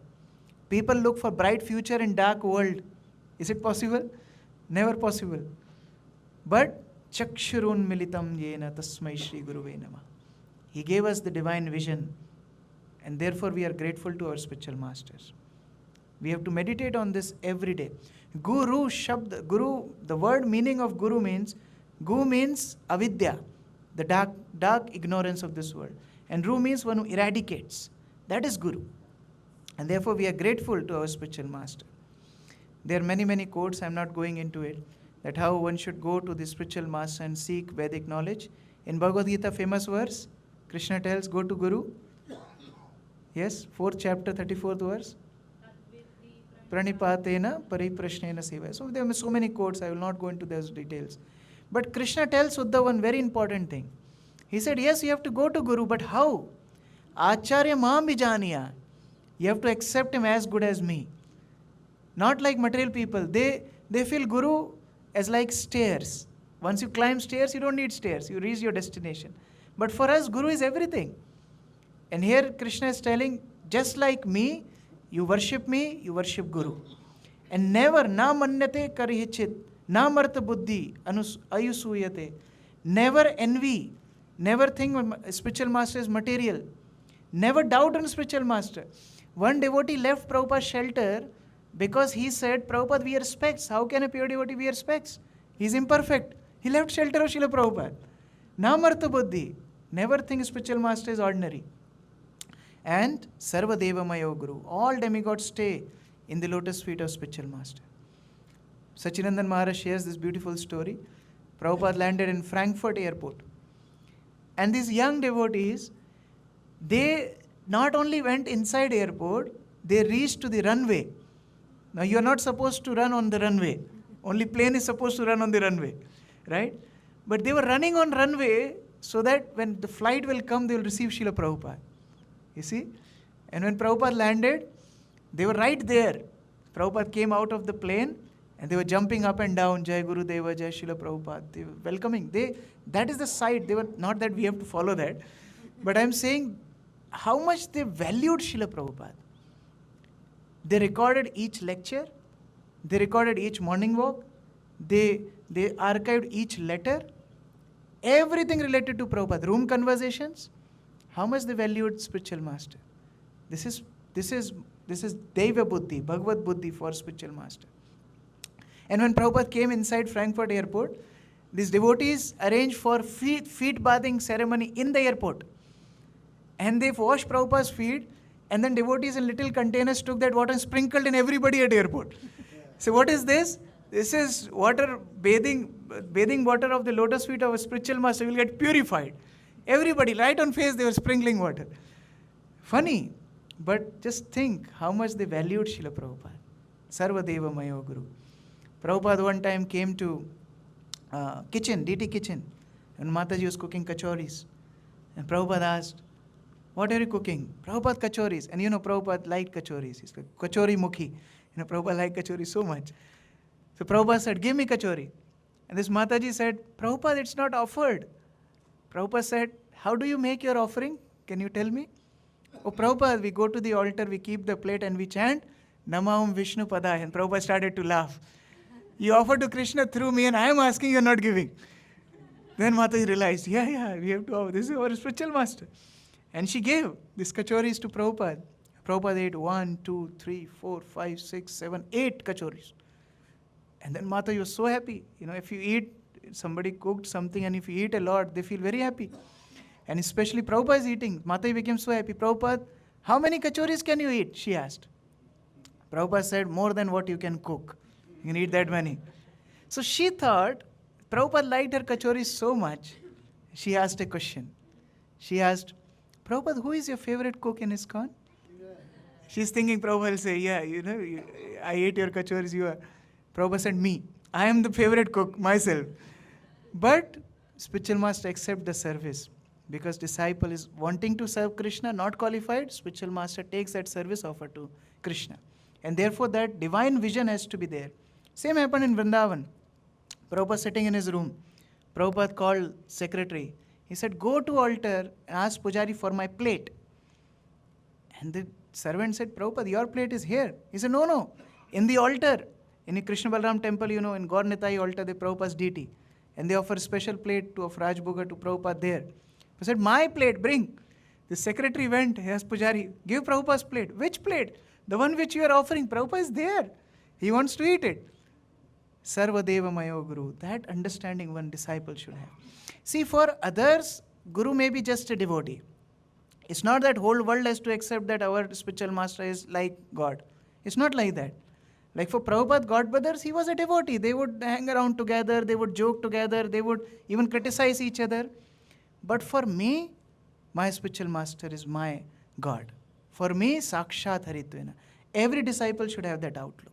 People look for bright future in dark world. Is it possible? Never possible. But Chakshurun Militam Yena Tasmai Shri Guruve Namah. He gave us the divine vision, and therefore we are grateful to our spiritual masters. We have to meditate on this every day. Guru Shabd, Guru, the word meaning of Guru means, Gu means avidya, the dark ignorance of this world. And Ru means one who eradicates. That is Guru. And therefore we are grateful to our spiritual master. There are many quotes, I am not going into it, that how one should go to the spiritual master and seek Vedic knowledge. In Bhagavad Gita, famous verse, Krishna tells, go to Guru. Yes, 4th chapter, 34th verse. Pranipatena pariprashnena seva. So there are so many quotes, I will not go into those details. But Krishna tells Uddhava one very important thing. He said, yes, you have to go to Guru, but how? Acharya maam vijaniya. You have to accept him as good as me. Not like material people. They feel Guru as like stairs. Once you climb stairs, you don't need stairs. You reach your destination. But for us, Guru is everything. And here Krishna is telling, just like me, you worship Guru. And never, na manyate karihichit, na marta buddhi, ayusuyate. Never envy, never think spiritual master is material. Never doubt on spiritual master. One devotee left Prabhupada's shelter because he said, Prabhupada wear specs. How can a pure devotee wear specs? He is imperfect. He left shelter of Srila Prabhupada. Na marta buddhi, never think spiritual master is ordinary. And Sarva Deva Mayo Guru. All demigods stay in the lotus feet of spiritual master. Sachinandan Maharaj shares this beautiful story. Prabhupada landed in Frankfurt airport. And these young devotees, they not only went inside airport, they reached to the runway. Now you are not supposed to run on the runway. Only plane is supposed to run on the runway. Right? But they were running on runway so that when the flight will come, they will receive Srila Prabhupada. You see? And when Prabhupada landed, they were right there. Prabhupada came out of the plane and they were jumping up and down, Jai Guru Deva, Jai Srila Prabhupada. They were welcoming. That is the sight. They were not that we have to follow that. But I am saying how much they valued Srila Prabhupada. They recorded each lecture. They recorded each morning walk. They archived each letter. Everything related to Prabhupada. Room conversations. How much they valued spiritual master. This is Deva Buddhi, Bhagavad Buddhi for spiritual master. And when Prabhupada came inside Frankfurt airport, these devotees arranged for feet bathing ceremony in the airport. And they washed Prabhupada's feet, and then devotees in little containers took that water and sprinkled in everybody at airport. So what is this? This is water, bathing water of the lotus feet of a spiritual master will get purified. Everybody, right on face, they were sprinkling water. Funny, but just think how much they valued Srila Prabhupada. Sarva Deva Mayo Guru. Prabhupada one time came to kitchen, DT kitchen, and Mataji was cooking kachoris. And Prabhupada asked, what are you cooking? Prabhupada kachoris. And Prabhupada liked kachoris. He's like, kachori mukhi. Prabhupada liked kachori so much. So Prabhupada said, give me kachori. And this Mataji said, Prabhupada, it's not offered. Prabhupada said, how do you make your offering? Can you tell me? Oh, Prabhupada, we go to the altar, we keep the plate and we chant, Namaham Vishnu Padaya. And Prabhupada started to laugh. You offer to Krishna through me and I am asking, you're not giving. Then Mataji realized, we have to offer. This is our spiritual master. And she gave these kachoris to Prabhupada. Prabhupada ate 1, 2, 3, 4, 5, 6, 7, 8 kachoris. And then Mataji was so happy. If you eat, somebody cooked something and if you eat a lot, they feel very happy. And especially Prabhupada is eating. Mataji became so happy. Prabhupada, how many kachoris can you eat? She asked. Prabhupada said, more than what you can cook. You can eat that many. So she thought, Prabhupada liked her kachoris so much, she asked a question. She asked, Prabhupada, who is your favorite cook in ISKCON? She's thinking Prabhupada will say, yeah, I ate your kachoris, you are. Prabhupada said, me. I am the favorite cook, myself. But spiritual master accept the service because disciple is wanting to serve Krishna, not qualified. Spiritual master takes that service offer to Krishna. And therefore that divine vision has to be there. Same happened in Vrindavan. Prabhupada sitting in his room. Prabhupada called secretary. He said, go to altar and ask Pujari for my plate. And the servant said, Prabhupada, your plate is here. He said, no, in the altar. In the Krishna Balaram temple, in Gaur Nitai altar, the Prabhupada's deity. And they offer a special plate of Raj Bhoga to Prabhupada there. He said, my plate, bring. The secretary went, he asked Pujari, give Prabhupada's plate. Which plate? The one which you are offering. Prabhupada is there. He wants to eat it. Sarvadeva Mayo Guru. That understanding one disciple should have. See, for others, Guru may be just a devotee. It's not that whole world has to accept that our spiritual master is like God. It's not like that. Like for Prabhupada, God brothers, he was a devotee. They would hang around together, they would joke together, they would even criticize each other. But for me, my spiritual master is my God. For me, Sakshat Haritvena. Every disciple should have that outlook.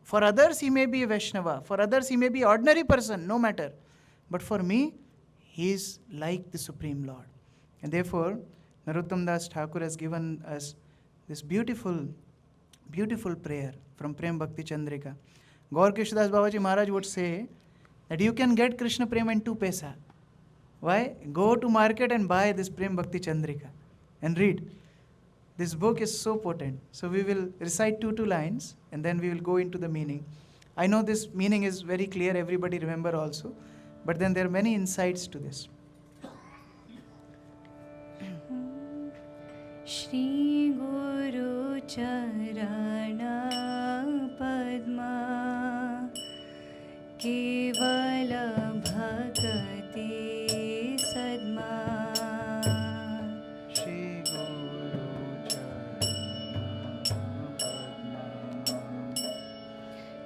For others, he may be a Vaishnava. For others, he may be an ordinary person, no matter. But for me, he is like the Supreme Lord. And therefore, Narottam Das Thakur has given us this beautiful, beautiful prayer from Prem Bhakti Chandrika. Gaur Krishnadas Babaji Maharaj would say that you can get Krishna Prem in 2 paisa. Why? Go to market and buy this Prem Bhakti Chandrika and read. This book is so potent. So we will recite 2 lines and then we will go into the meaning. I know this meaning is very clear, everybody remember also. But then there are many insights to this. Shri Guru Charana Padma Kevala Bhakati Sadma Shri Guru Charana Padma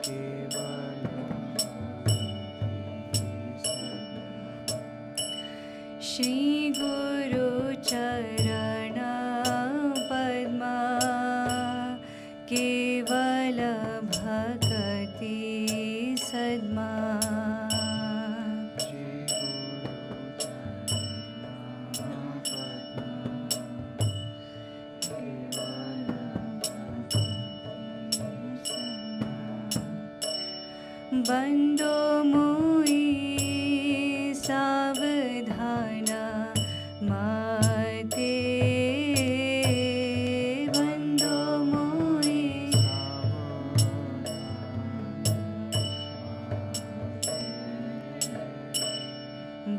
Kevala Shri Guru Charana Padma Kevala Bhakati Sadma Bando mui savdhana mate Bando mui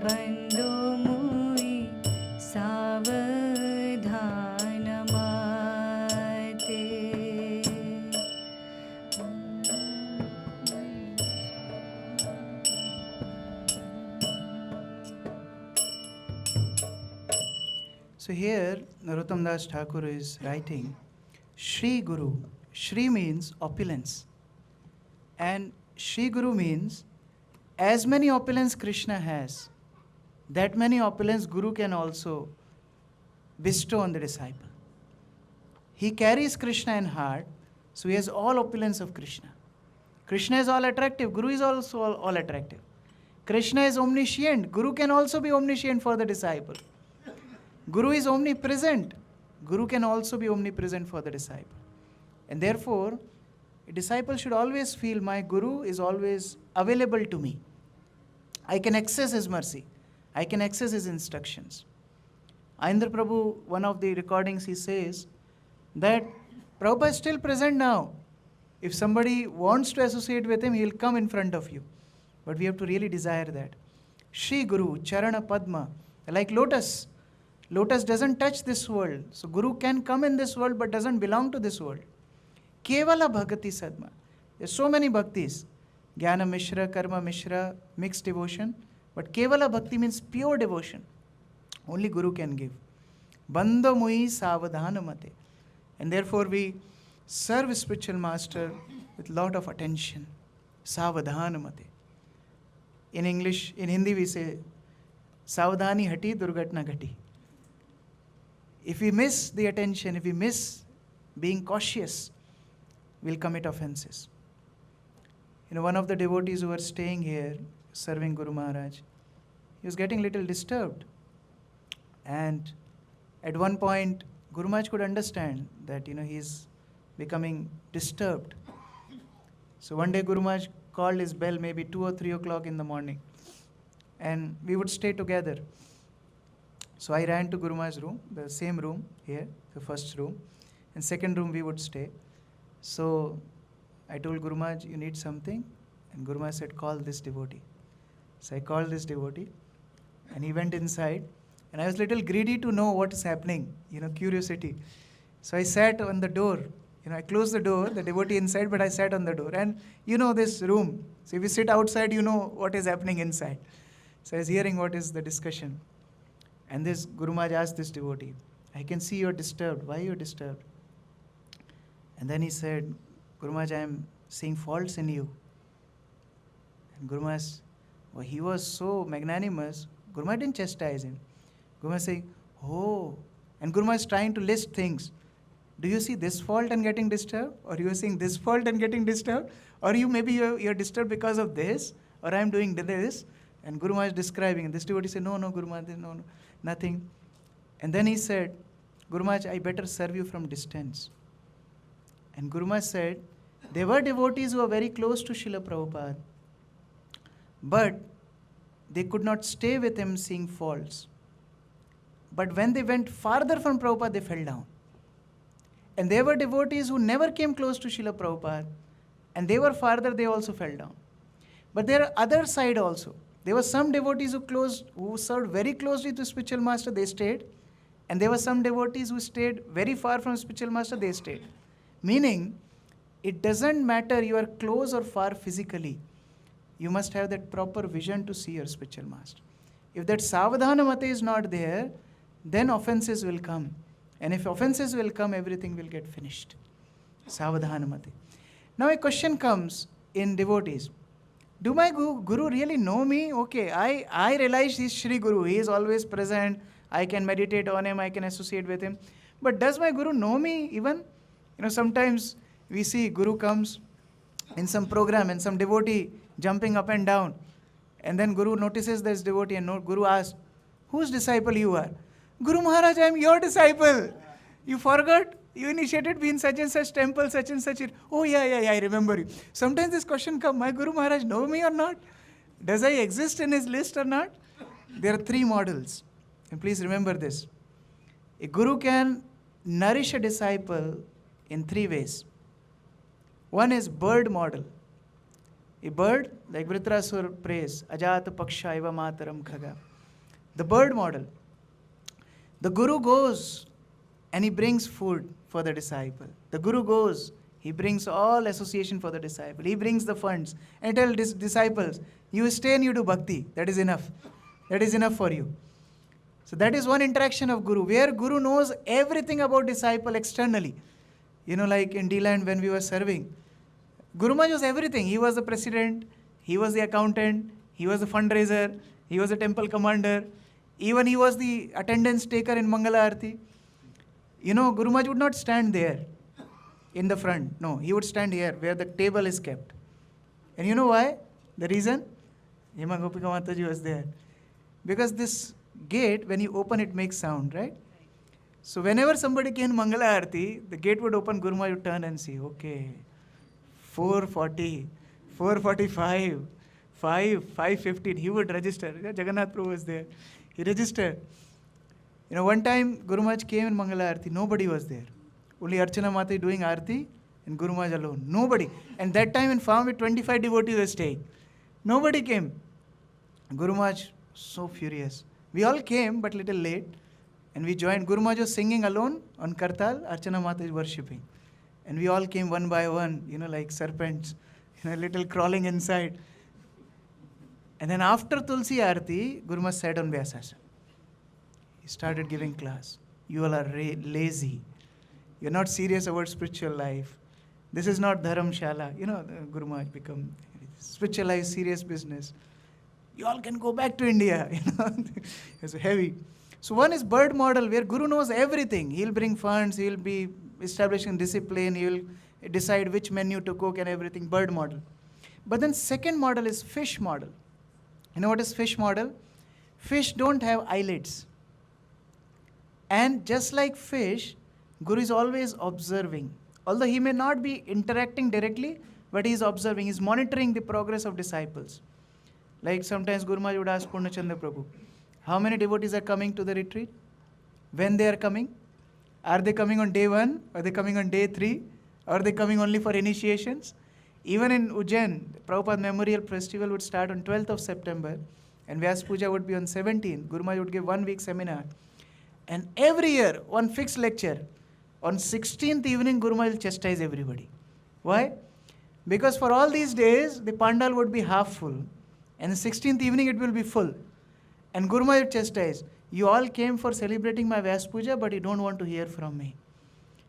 Bando mui savdhana mate So here, Narottam Das Thakur is writing, Shri Guru. Shri means opulence. And Shri Guru means, as many opulence Krishna has, that many opulence Guru can also bestow on the disciple. He carries Krishna in heart, so he has all opulence of Krishna. Krishna is all attractive, Guru is also all attractive. Krishna is omniscient, Guru can also be omniscient for the disciple. Guru is omnipresent. Guru can also be omnipresent for the disciple. And therefore, a disciple should always feel my Guru is always available to me. I can access his mercy. I can access his instructions. Ayendra Prabhu, one of the recordings, he says that Prabhupada is still present now. If somebody wants to associate with him, he will come in front of you. But we have to really desire that. Shri Guru, Charana Padma, like lotus. Lotus doesn't touch this world. So Guru can come in this world but doesn't belong to this world. Kevala Bhakati Sadma. There's so many bhaktis. Jnana Mishra, Karma Mishra, mixed devotion. But Kevala Bhakti means pure devotion. Only Guru can give. Bandha Mui Savadhana Mate. And therefore we serve spiritual master with lot of attention. Savadhana Mate. In English, in Hindi we say, Savadhani Hati Durgatna Ghati. If we miss the attention, if we miss being cautious, will commit offenses. One of the devotees who were staying here, serving Guru Maharaj, he was getting a little disturbed. And at one point, Guru Maharaj could understand that, he's becoming disturbed. So one day Guru Maharaj called his bell maybe 2 or 3 o'clock in the morning. And we would stay together. So I ran to Guru Maharaj's room, the same room here, the first room. And second room we would stay. So I told Guru Maharaj, you need something? And Guru Maharaj said, call this devotee. So I called this devotee. And he went inside. And I was a little greedy to know what is happening, curiosity. So I sat on the door. I closed the door, the devotee inside, but I sat on the door. And this room. So if you sit outside, you know what is happening inside. So I was hearing what is the discussion. And this Guru Maharaj asked this devotee, I can see you're disturbed. Why are you disturbed? And then he said, Guru Maharaj, I am seeing faults in you. And Guru Maharaj, he was so magnanimous, Guru Maharaj didn't chastise him. Guru Maharaj saying, oh. And Guru Maharaj is trying to list things. Do you see this fault and getting disturbed? Or you are seeing this fault and getting disturbed? Or you're disturbed because of this? Or I am doing this? And Guru Maharaj is describing. And this devotee said, no, Guru Maharaj, no, nothing. And then he said, Guru Maharaj, I better serve you from distance. And Guru Maharaj said, there were devotees who were very close to Srila Prabhupada, but they could not stay with him seeing faults. But when they went farther from Prabhupada, they fell down. And there were devotees who never came close to Srila Prabhupada, and they were farther, they also fell down. But there are other side also. There were some devotees who served very closely to spiritual master, they stayed. And there were some devotees who stayed very far from spiritual master, they stayed. Meaning, it doesn't matter you are close or far physically. You must have that proper vision to see your spiritual master. If that savadhana mata is not there, then offenses will come. And if offenses will come, everything will get finished. Savadhana mata. Now a question comes in devotees. Do my Guru really know me? Okay, I realize he's Shri Guru. He is always present. I can meditate on him. I can associate with him. But does my Guru know me even? Sometimes we see Guru comes in some program and some devotee jumping up and down. And then Guru notices this devotee and Guru asks, whose disciple you are? Guru Maharaj, I am your disciple. You forgot? You initiated me in such and such temple, such and such. Oh, yeah, I remember you. Sometimes this question comes, my Guru Maharaj know me or not? Does I exist in his list or not? There are 3 models. And please remember this. A Guru can nourish a disciple in 3 ways. One is bird model. A bird, like Vritrasur prays, Ajata Paksha Iva Mataram Khaga. The bird model. The Guru goes and he brings food for the disciple. The Guru goes, he brings all association for the disciple. He brings the funds and tell disciples, you stay and you do bhakti. That is enough. That is enough for you. So that is one interaction of Guru, where Guru knows everything about disciple externally. Like in DeLand when we were serving, Guru Maharaj was everything. He was the president, he was the accountant, he was the fundraiser, he was the temple commander, even he was the attendance taker in Mangala Arati. Guru Maharaj would not stand there in the front. No, he would stand here where the table is kept. And you know why? The reason? Hema Gopika Mataji was there. Because this gate, when you open, it makes sound, right? So whenever somebody came in Mangala Arati, the gate would open, Guru Maharaj would turn and see, okay, 4:40, 4:45, 5:15, he would register. Jagannath Prabhu was there. He registered. One time Guru Maharaj came in Mangala Arati, nobody was there. Only Archana Mata doing Arati and Guru Maharaj alone. Nobody. And that time in farm with 25 devotees were staying. Nobody came. Guru Maharaj so furious. We all came but little late. And we joined. Guru Maharaj was singing alone on Kartal. Archana Mata is worshipping. And we all came one by one, like serpents, little crawling inside. And then after Tulsi Arati, Guru Maharaj sat on Vyasasana. He started giving class. You all are lazy. You're not serious about spiritual life. This is not Dharamshala. Guru Maharaj become spiritual life, serious business. You all can go back to India. It's heavy. So one is bird model where Guru knows everything. He'll bring funds, he'll be establishing discipline, he will decide which menu to cook and everything, bird model. But then second model is fish model. You know what is fish model? Fish don't have eyelids. And just like fish, Guru is always observing. Although he may not be interacting directly, but he is observing, he is monitoring the progress of disciples. Like sometimes Guru Maharaj would ask Purnachandra Prabhu, how many devotees are coming to the retreat? When they are coming? Are they coming on day 1? Are they coming on day 3? Or are they coming only for initiations? Even in Ujjain, Prabhupada Memorial Festival would start on 12th of September and Vyas Puja would be on 17th. Guru Maharaj would give 1 week seminar. And every year, one fixed lecture. On 16th evening, Guru Maharaj will chastise everybody. Why? Because for all these days, the pandal would be half full. And the 16th evening, it will be full. And Guru Maharaj would chastise. You all came for celebrating my Vyas Puja, but you don't want to hear from me.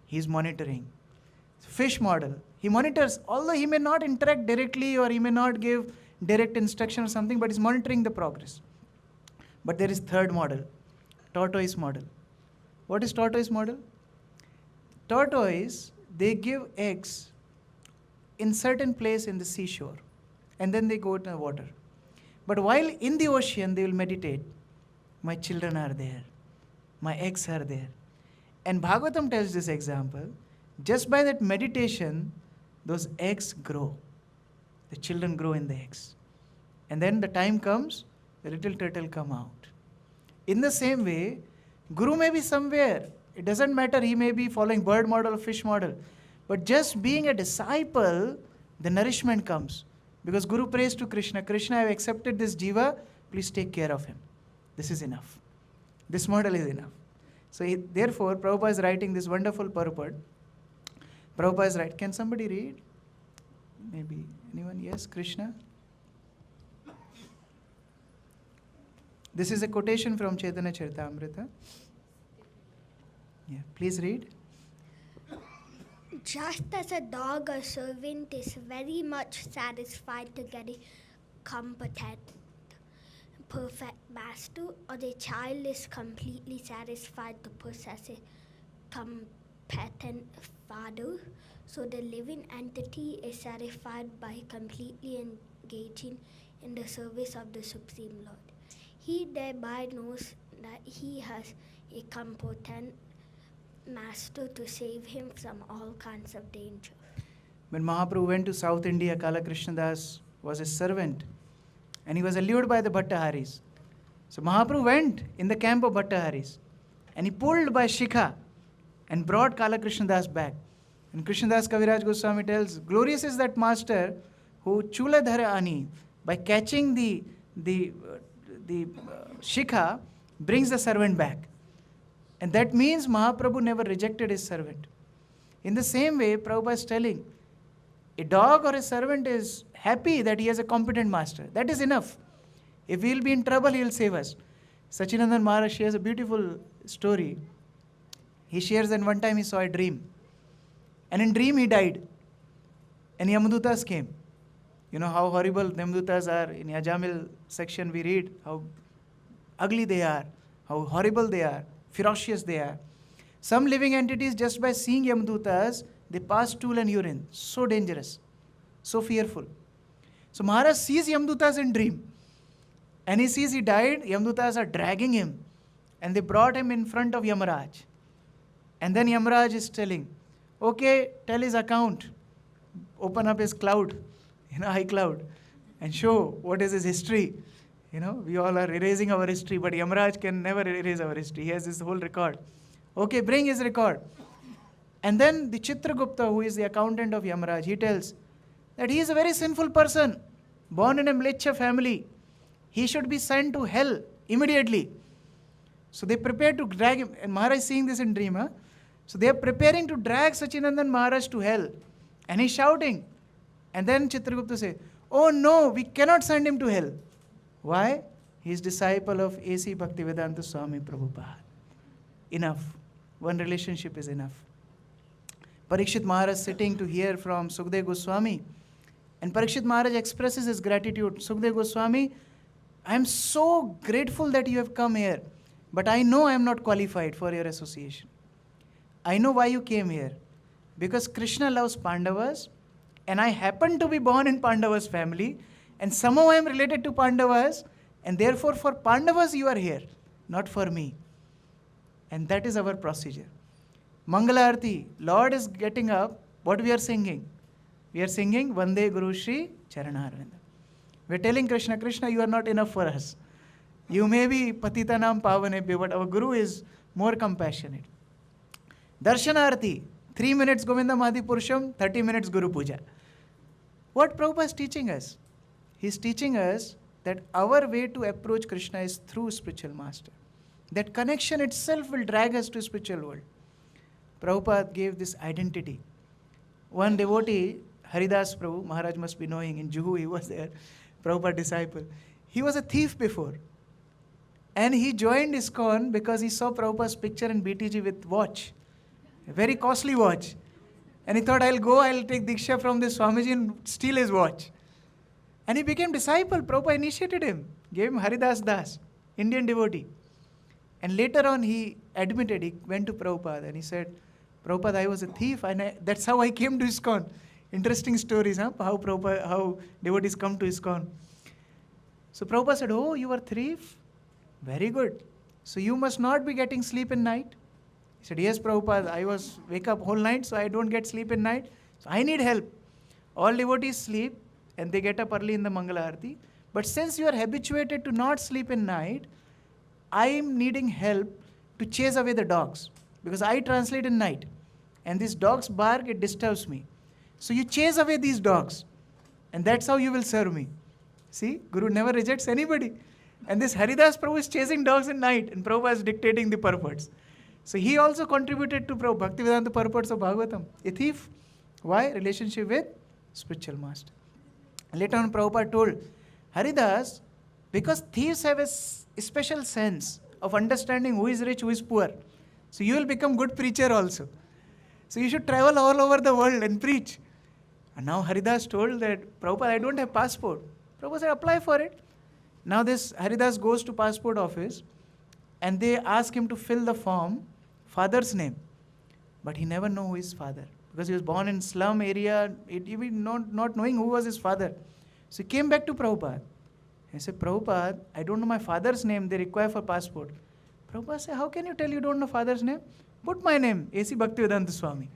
He is monitoring. Fish model. He monitors, although he may not interact directly or he may not give direct instruction or something, but he's monitoring the progress. But there is third model, tortoise model. What is tortoise model? Tortoise, they give eggs in certain place in the seashore and then they go to the water. But while in the ocean, they will meditate. My children are there. My eggs are there. And Bhagavatam tells this example. Just by that meditation, those eggs grow. The children grow in the eggs. And then the time comes, the little turtle come out. In the same way, Guru may be somewhere. It doesn't matter, he may be following bird model or fish model. But just being a disciple, the nourishment comes. Because Guru prays to Krishna, Krishna, I have accepted this jiva, please take care of him. This is enough. This model is enough. So therefore, Prabhupada is writing this wonderful purport. Prabhupada is right. Can somebody read? Maybe anyone? Yes, Krishna? This is a quotation from Chaitanya Charitamrita. Yeah, please read. Just as a dog or servant is very much satisfied to get a competent, perfect master, or the child is completely satisfied to possess a competent father, so the living entity is satisfied by completely engaging in the service of the Supreme Lord. He thereby knows that he has a competent master to save him from all kinds of danger. When Mahaprabhu went to South India, Kala Krishna Das was his servant and he was allured by the Bhattaharis. So Mahaprabhu went in the camp of Bhattaharis and he pulled by Shikha and brought Kala Krishna Das back. And Krishna Das Kaviraj Goswami tells, glorious is that master who chula dhara ani, by catching the Shikha, brings the servant back. And that means Mahaprabhu never rejected his servant. In the same way, Prabhupada is telling, a dog or a servant is happy that he has a competent master. That is enough. If we will be in trouble, he will save us. Sachinandan Maharaj shares a beautiful story. He shares that one time he saw a dream. And in dream he died. And Yamadutas came. You know how horrible Yamadutas are. In Yajamil section we read how ugly they are, how horrible they are, ferocious they are. Some living entities, just by seeing Yamadutas, they pass stool and urine. So dangerous, so fearful. So Maharaj sees Yamadutas in dream. And he sees he died, Yamadutas are dragging him. And they brought him in front of Yamaraj. And then Yamaraj is telling, okay, tell his account. Open up his cloud, high cloud, and show what is his history. We all are erasing our history, but Yamaraj can never erase our history. He has his whole record. Okay, bring his record. And then the Chitragupta, who is the accountant of Yamaraj, he tells that he is a very sinful person, born in a Mlecha family. He should be sent to hell immediately. So they prepare to drag him. And Maharaj is seeing this in dream. So they are preparing to drag Sachinandan Maharaj to hell. And he's shouting. And then Chitragupta says, oh no, we cannot send him to hell. Why? He is disciple of A.C. Bhaktivedanta Swami Prabhupada. Enough. One relationship is enough. Parikshit Maharaj sitting to hear from Sukdev Goswami. And Parikshit Maharaj expresses his gratitude. Sukdev Goswami, I am so grateful that you have come here. But I know I am not qualified for your association. I know why you came here. Because Krishna loves Pandavas, and I happen to be born in Pandavas' family, and somehow I am related to Pandavas, and therefore for Pandavas you are here, not for me. And that is our procedure. Mangala Arati, Lord is getting up, what we are singing? We are singing Vande Guru Shri Charanarvinda. We are telling Krishna, Krishna, you are not enough for us. You may be Patitanam Pavanebhyo, but our Guru is more compassionate. Darshanarti, 3 minutes Govinda Mahadi Purusham, 30 minutes Guru Puja. What Prabhupada is teaching us? He is teaching us that our way to approach Krishna is through spiritual master. That connection itself will drag us to spiritual world. Prabhupada gave this identity. One devotee, Haridas Prabhu, Maharaj must be knowing, in Juhu he was there, Prabhupada disciple. He was a thief before. And he joined ISKCON because he saw Prabhupada's picture in BTG with watch. A very costly watch. And he thought, I'll take Diksha from this Swamiji and steal his watch. And he became disciple. Prabhupada initiated him, gave him Haridas Das, Indian devotee. And later on he admitted, he went to Prabhupada and he said, Prabhupada, I was a thief and that's how I came to ISKCON. Interesting stories, huh? How devotees come to ISKCON. So Prabhupada said, oh, you were a thief? Very good. So you must not be getting sleep in night? He said, yes, Prabhupada, I wake up whole night, so I don't get sleep in night. So I need help. All devotees sleep and they get up early in the Mangala Arati. But since you are habituated to not sleep in night, I am needing help to chase away the dogs. Because I translate in night. And these dogs bark, it disturbs me. So you chase away these dogs. And that's how you will serve me. See, Guru never rejects anybody. And this Haridas Prabhu is chasing dogs in night. And Prabhupada is dictating the purports. So he also contributed to Prabhupada Bhaktivedanta purports of Bhagavatam. A thief. Why? Relationship with spiritual master. Later on Prabhupada told, Haridas, because thieves have a special sense of understanding who is rich, who is poor. So you will become good preacher also. So you should travel all over the world and preach. And now Haridas told that, Prabhupada, I don't have passport. Prabhupada said, apply for it. Now this Haridas goes to passport office and they ask him to fill the form, father's name. But he never knew who his father. Because he was born in slum area, even not knowing who was his father. So he came back to Prabhupada. He said, Prabhupada, I don't know my father's name, they require for passport. Prabhupada said, how can you tell you don't know father's name? Put my name, A.C. Bhaktivedanta Swami.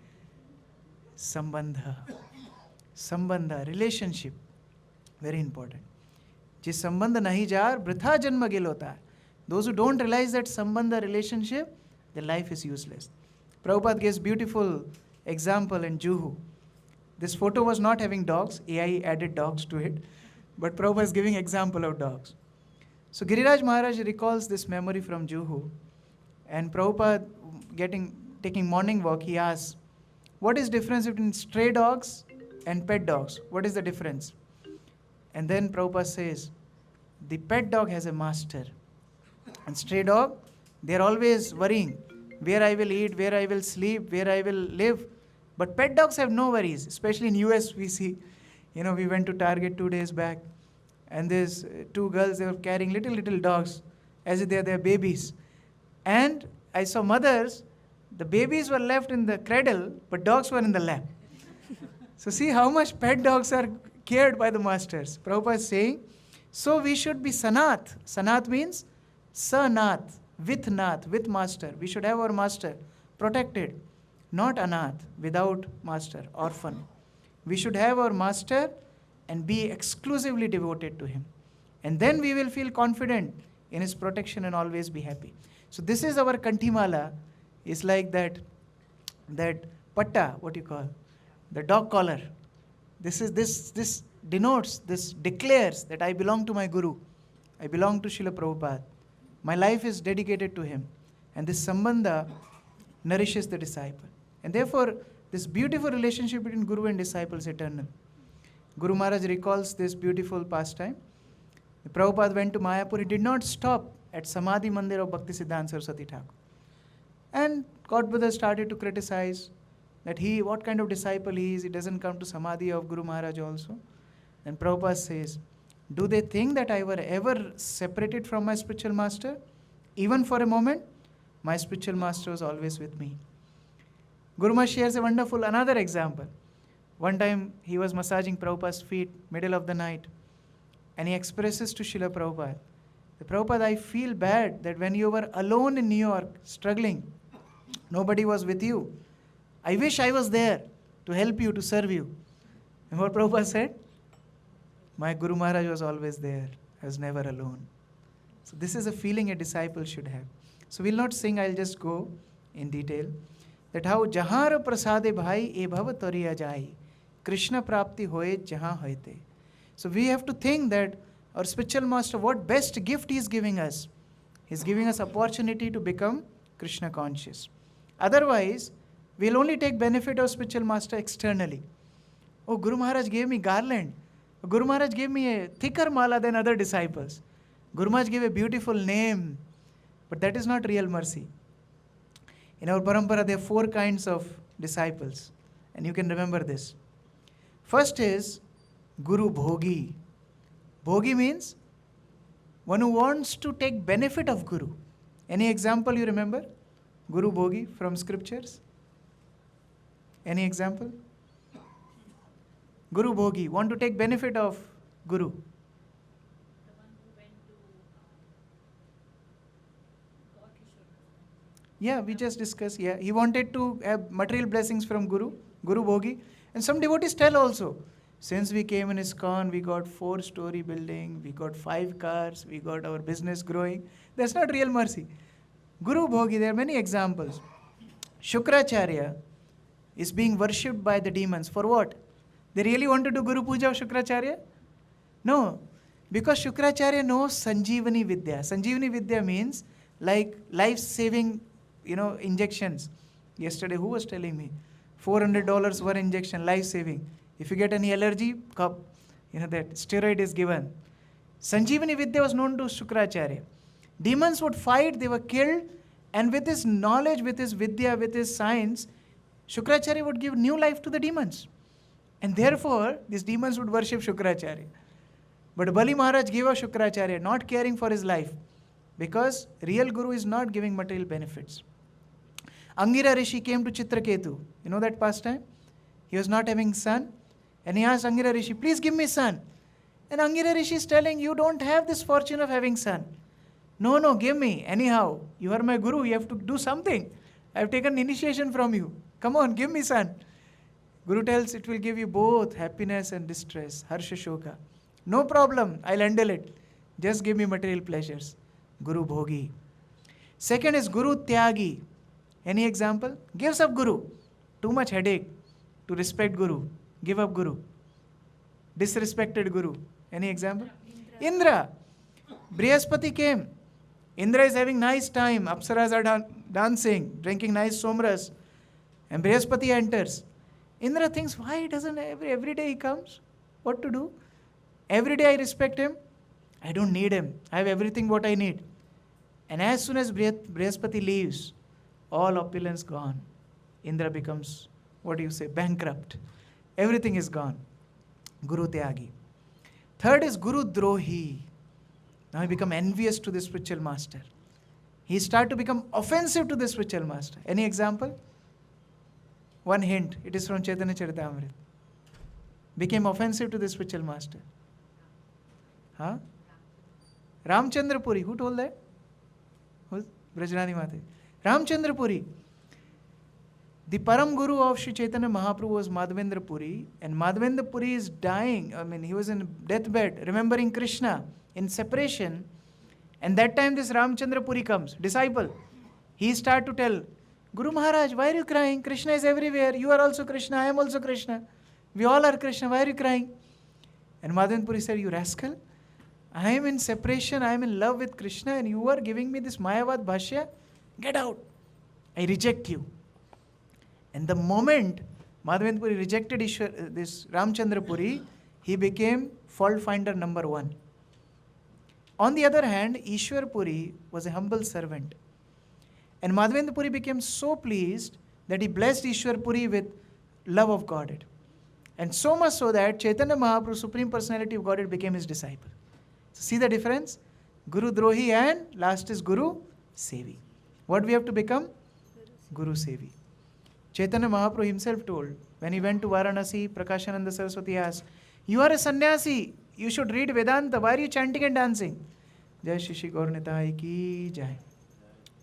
Sambandha, relationship, very important. Jis sambandha nahi jaar, britha janma gil hota hai. Those who don't realize that sambandha relationship, their life is useless. Prabhupada gives beautiful example in Juhu. This photo was not having dogs, AI added dogs to it, but Prabhupada is giving example of dogs. So Giriraj Maharaj recalls this memory from Juhu, and Prabhupada taking morning walk, he asks, what is difference between stray dogs and pet dogs? What is the difference? And then Prabhupada says, the pet dog has a master, and stray dog, they are always worrying, where I will eat, where I will sleep, where I will live. But pet dogs have no worries, especially in US we see, we went to Target 2 days back, and there's two girls, they were carrying little dogs as if they are their babies. And I saw mothers, the babies were left in the cradle, but dogs were in the lap. So see how much pet dogs are cared by the masters. Prabhupada is saying, so we should be Sanath. Sanath means Sanath, with master. We should have our master protected, not Anath, without master, orphan. We should have our master and be exclusively devoted to him. And then we will feel confident in his protection and always be happy. So this is our Kantimala, is like that patta, what you call, the dog collar. This denotes, this declares that I belong to my Guru. I belong to Srila Prabhupada. My life is dedicated to him. And this sambandha nourishes the disciple. And therefore, this beautiful relationship between Guru and disciple is eternal. Guru Maharaj recalls this beautiful pastime. Prabhupada went to Mayapur. He did not stop at Samadhi Mandir of Bhakti Siddhanta Saraswati Thakur. And God Buddha started to criticize that what kind of disciple he is. He doesn't come to Samadhi of Guru Maharaj also. Then Prabhupada says, do they think that I were ever separated from my spiritual master? Even for a moment, my spiritual master was always with me. Guru Maharaj shares a wonderful another example. One time he was massaging Prabhupada's feet, middle of the night, and he expresses to Srila Prabhupada, Prabhupada, I feel bad that when you were alone in New York, struggling, nobody was with you. I wish I was there to help you, to serve you. And what Prabhupada said? My Guru Maharaj was always there. I was never alone. So this is a feeling a disciple should have. So we'll not sing, I'll just go in detail. That how Jahar prasade bhai e bhav tariya jai. Krishna prapti hoye jahan hoite. So we have to think that our spiritual master, what best gift he is giving us? He is giving us opportunity to become Krishna conscious. Otherwise, we'll only take benefit of spiritual master externally. Oh, Guru Maharaj gave me garland. Guru Maharaj gave me a thicker mala than other disciples. Guru Maharaj gave a beautiful name. But that is not real mercy. In our parampara, there are 4 kinds of disciples. And you can remember this. First is Guru Bhogi. Bhogi means one who wants to take benefit of Guru. Any example you remember? Guru Bhogi from scriptures? Any example? Guru Bhogi, want to take benefit of Guru. The one who went to God Kishore. Yeah, we just discussed. Yeah, he wanted to have material blessings from Guru, Guru Bhogi. And some devotees tell also, since we came in ISKCON, we got 4-story building, we got 5 cars, we got our business growing. That's not real mercy. Guru Bhogi, there are many examples. Shukracharya is being worshipped by the demons. For what? They really want to do Guru Puja of Shukracharya? No. Because Shukracharya knows Sanjeevani Vidya. Sanjeevani Vidya means like life-saving, injections. Yesterday, who was telling me? $400 one injection, life-saving. If you get any allergy, cup, that steroid is given. Sanjeevani Vidya was known to Shukracharya. Demons would fight, they were killed, and with his knowledge, with his Vidya, with his science, Shukracharya would give new life to the demons. And therefore, these demons would worship Shukracharya. But Bali Maharaj gave up Shukracharya, not caring for his life, because real Guru is not giving material benefits. Angira Rishi came to Chitraketu. You know that pastime? He was not having son. And he asked Angira Rishi, please give me son. And Angira Rishi is telling, you don't have this fortune of having son. No, give me. Anyhow, you are my Guru. You have to do something. I have taken initiation from you. Come on, give me son. Guru tells, it will give you both happiness and distress. Harsha Shoka. No problem. I'll handle it. Just give me material pleasures. Guru Bhogi. Second is Guru Tyagi. Any example? Gives up Guru. Too much headache to respect Guru. Give up Guru. Disrespected Guru. Any example? Indra. Brihaspati came. Indra is having nice time. Apsaras are dancing, drinking nice somras. And Brihaspati enters. Indra thinks, why doesn't every day he comes? What to do? Every day I respect him. I don't need him. I have everything what I need. And as soon as Brihaspati leaves, all opulence gone. Indra becomes, bankrupt. Everything is gone. Guru Tyagi. Third is Guru Drohi. Now he become envious to the spiritual master. He start to become offensive to the spiritual master. Any example? One hint. It is from Chaitanya Charitamrita. Became offensive to the spiritual master. Huh? Ramchandra Puri. Who told that? Who's Brajrani Mate? Ramchandra Puri. The Param Guru of Sri Chaitanya Mahaprabhu was Madhavendra Puri, and Madhavendra Puri is dying. He was in deathbed, remembering Krishna in separation. And that time this Ramchandra Puri comes, disciple. He start to tell, Guru Maharaj, why are you crying? Krishna is everywhere. You are also Krishna. I am also Krishna. We all are Krishna. Why are you crying? And Madhavendra Puri said, you rascal. I am in separation. I am in love with Krishna, and you are giving me this Mayavad Bhashya. Get out. I reject you. And the moment Madhavendra Puri rejected this Ramchandra Puri, he became fault finder number 1. On the other hand, Ishwar Puri was a humble servant. And Madhavendra Puri became so pleased that he blessed Ishwar Puri with love of Godhead. And so much so that Chaitanya Mahaprabhu, Supreme Personality of Godhead, became his disciple. So see the difference? Guru Drohi and last is Guru Sevi. What we have to become? Guru Sevi. Chaitanya Mahaprabhu himself told, when he went to Varanasi, Prakashananda Saraswati asked, "You are a sannyasi, you should read Vedanta, why are you chanting and dancing?" Jai Shri Shri Gaur Nitai ki jai.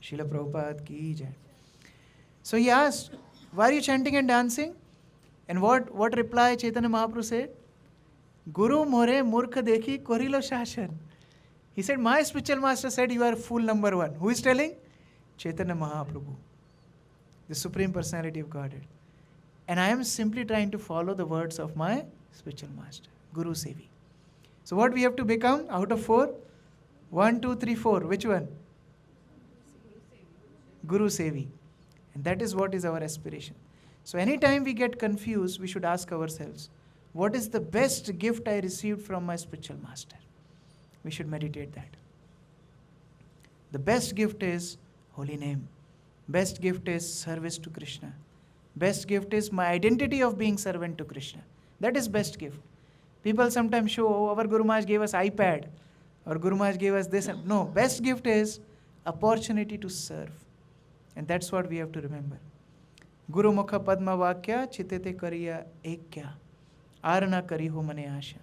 Srila Prabhupada ki jai. So he asked, "Why are you chanting and dancing?" And what reply Chaitanya Mahaprabhu said? "Guru more murkha dekhi korilo shashan." He said, "My spiritual master said you are fool number one." Who is telling? Chaitanya Mahaprabhu, the Supreme Personality of Godhead. And I am simply trying to follow the words of my spiritual master, Guru Sevi. So what we have to become out of 4? 1, 2, 3, 4. Which one? Guru Sevi. And that is what is our aspiration. So anytime we get confused, we should ask ourselves, what is the best gift I received from my spiritual master? We should meditate that. The best gift is holy name. Best gift is service to Krishna. Best gift is my identity of being servant to Krishna. That is best gift. People sometimes show, "Oh, our Guru Maharaj gave us iPad," or "Guru Maharaj gave us this." No, best gift is opportunity to serve. And that's what we have to remember. Guru Mukha Padma Vakya Chitete Kariya Ekya Arana Kariho Mane Asha.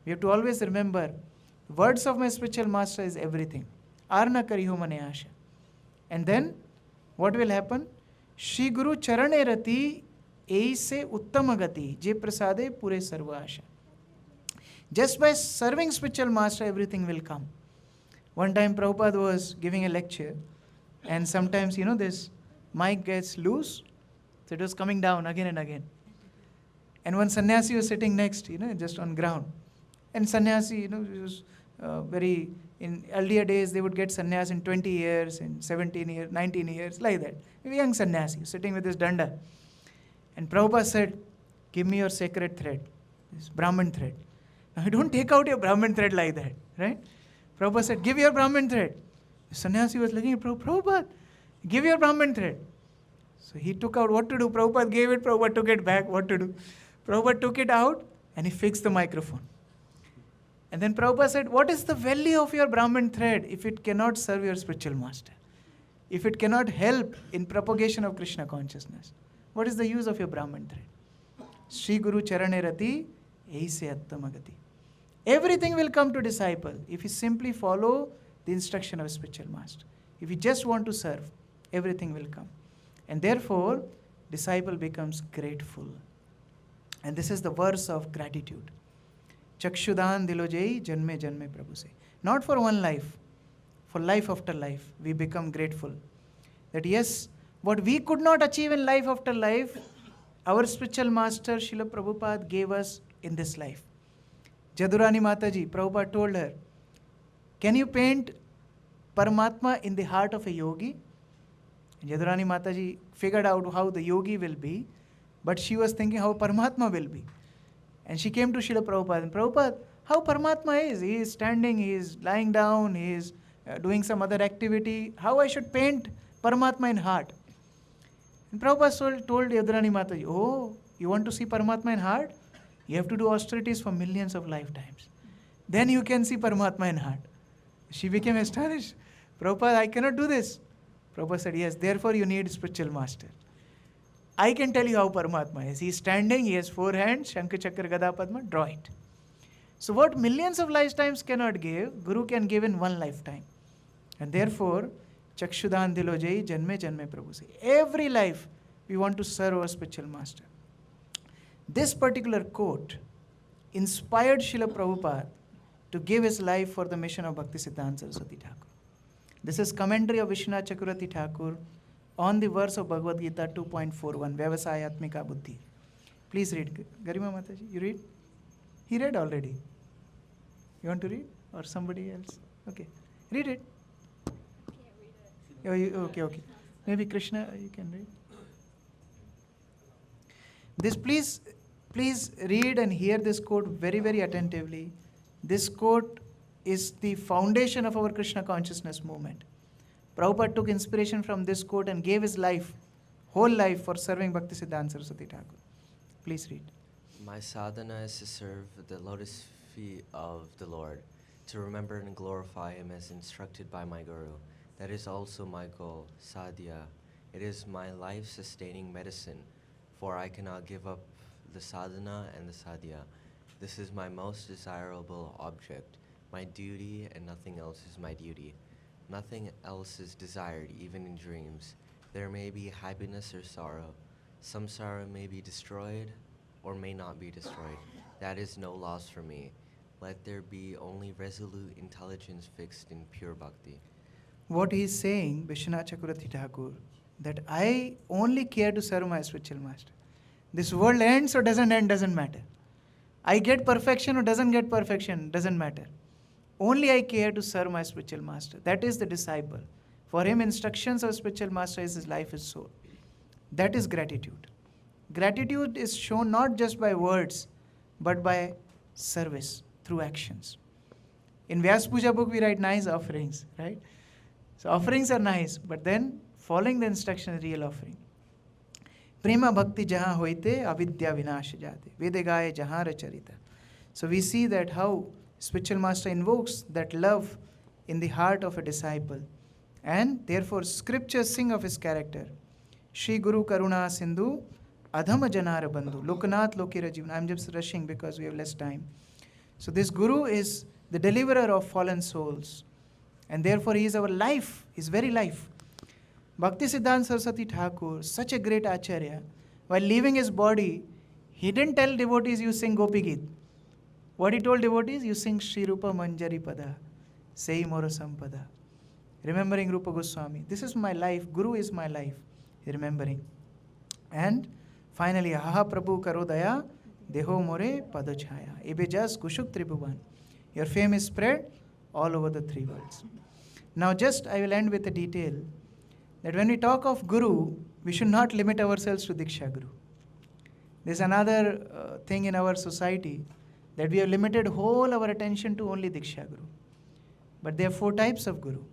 We have to always remember, words of my spiritual master is everything. Arana Kariho Mane Asha. And then what will happen? Shri Guru Charane Rati Eise Uttamagati Je Prasade Pure Sarva Asha. Just by serving spiritual master, everything will come. One time Prabhupada was giving a lecture, and sometimes, this mic gets loose, so it was coming down again and again. And one sannyasi was sitting next, just on ground. And sannyasi, was very, in earlier days, they would get sannyas in 20 years, in 17 years, 19 years, like that. A young sannyasi sitting with his danda. And Prabhupada said, "Give me your sacred thread, this Brahmin thread." Now, you don't take out your Brahmin thread like that, right? Prabhupada said, "Give your Brahmin thread." The sannyasi was looking at Prabhupada, "Give your Brahmin thread." So he took out what to do. Prabhupada gave it, Prabhupada took it back, what to do. Prabhupada took it out and he fixed the microphone. And then Prabhupada said, "What is the value of your Brahmin thread if it cannot serve your spiritual master? If it cannot help in propagation of Krishna consciousness, what is the use of your Brahmin thread?" Shri Guru Charane Rati Eise Attamagati. Everything will come to disciple if he simply follow the instruction of a spiritual master. If you just want to serve, everything will come. And therefore, disciple becomes grateful. And this is the verse of gratitude. Chakshudan Dilojai Janme Janme Prabhu Sei. Not for one life, for life after life, we become grateful. That yes, what we could not achieve in life after life, our spiritual master Srila Prabhupada gave us in this life. Jadurani Mataji, Prabhupada told her, "Can you paint Paramatma in the heart of a yogi?" And Jadurani Mataji figured out how the yogi will be, but she was thinking how Paramatma will be. And she came to Srila Prabhupada, and Prabhupada, how Paramatma is? He is standing, he is lying down, he is doing some other activity. How I should paint Paramatma in heart? And Prabhupada told Jadurani Mataji, "Oh, you want to see Paramatma in heart? You have to do austerities for millions of lifetimes. Then you can see Paramatma in heart." She became astonished. "Prabhupada, I cannot do this." Prabhupada said, "Yes, therefore you need spiritual master. I can tell you how Paramatma is. He is standing, he has 4 hands, Shankha Chakra Gada Padma, draw it." So what millions of lifetimes cannot give, Guru can give in one lifetime. And therefore, Chakshudan Dilojai Janme Janme Prabhu Sei. Every life we want to serve our spiritual master. This particular quote inspired Srila Prabhupada to give his life for the mission of Bhakti Siddhanta Saraswati Thakur. This is commentary of Vishwanath Chakravarti Thakur on the verse of Bhagavad Gita 2.41, Vyavasayatmika Buddhi. Please read. Garima Mataji, you read? He read already. You want to read? Or somebody else? Okay. Read it. Oh, okay. Maybe Krishna, you can read. This, please read and hear this quote very, very attentively. This quote is the foundation of our Krishna consciousness movement. Prabhupada took inspiration from this quote and gave his life, whole life, for serving Bhakti Siddhanta Saraswati Thakur. Please read. My sadhana is to serve the lotus feet of the Lord, to remember and glorify Him as instructed by my Guru. That is also my goal, sadhya. It is my life-sustaining medicine, for I cannot give up the sadhana and the sadhya. This is my most desirable object, my duty, and nothing else is my duty. Nothing else is desired, even in dreams. There may be happiness or sorrow. Samsara may be destroyed or may not be destroyed. That is no loss for me. Let there be only resolute intelligence fixed in pure bhakti. What he is saying, Vishwanath Chakravarti Thakur, that I only care to serve my spiritual master. This world ends or doesn't end, doesn't matter. I get perfection or doesn't get perfection, doesn't matter. Only I care to serve my spiritual master. That is the disciple. For him, instructions of spiritual master is his life, his soul. That is gratitude. Gratitude is shown not just by words, but by service, through actions. In Vyas Puja book, we write nice offerings, right? So offerings are nice, but then following the instruction is real offering. Prema bhakti jahan hoite avidya vinash jate. Vede gaye jahan racharita. So we see that how spiritual master invokes that love in the heart of a disciple. And therefore scriptures sing of his character. Shri Guru Karuna Sindhu Adhama Janara Bandhu. Lokanath Lokira Jivan. I'm just rushing because we have less time. So this Guru is the deliverer of fallen souls. And therefore he is our life, his very life. Bhakti Siddhanta Saraswati Thakur, such a great Acharya, while leaving his body, he didn't tell devotees, you sing Gopi Geet. What he told devotees, you sing Shri Rupa Manjari Pada, Sei Mora Sampada. Remembering Rupa Goswami. This is my life, Guru is my life. Remembering. And finally, Aha Prabhu Karodaya, Deho More Padachaya. Ebe jas Kushuk Tribhuvan. Your fame is spread all over the three worlds. Now just I will end with a detail that when we talk of Guru, we should not limit ourselves to Diksha Guru. There's another thing in our society that we have limited whole our attention to only Diksha Guru. But there are 4 types of Guru.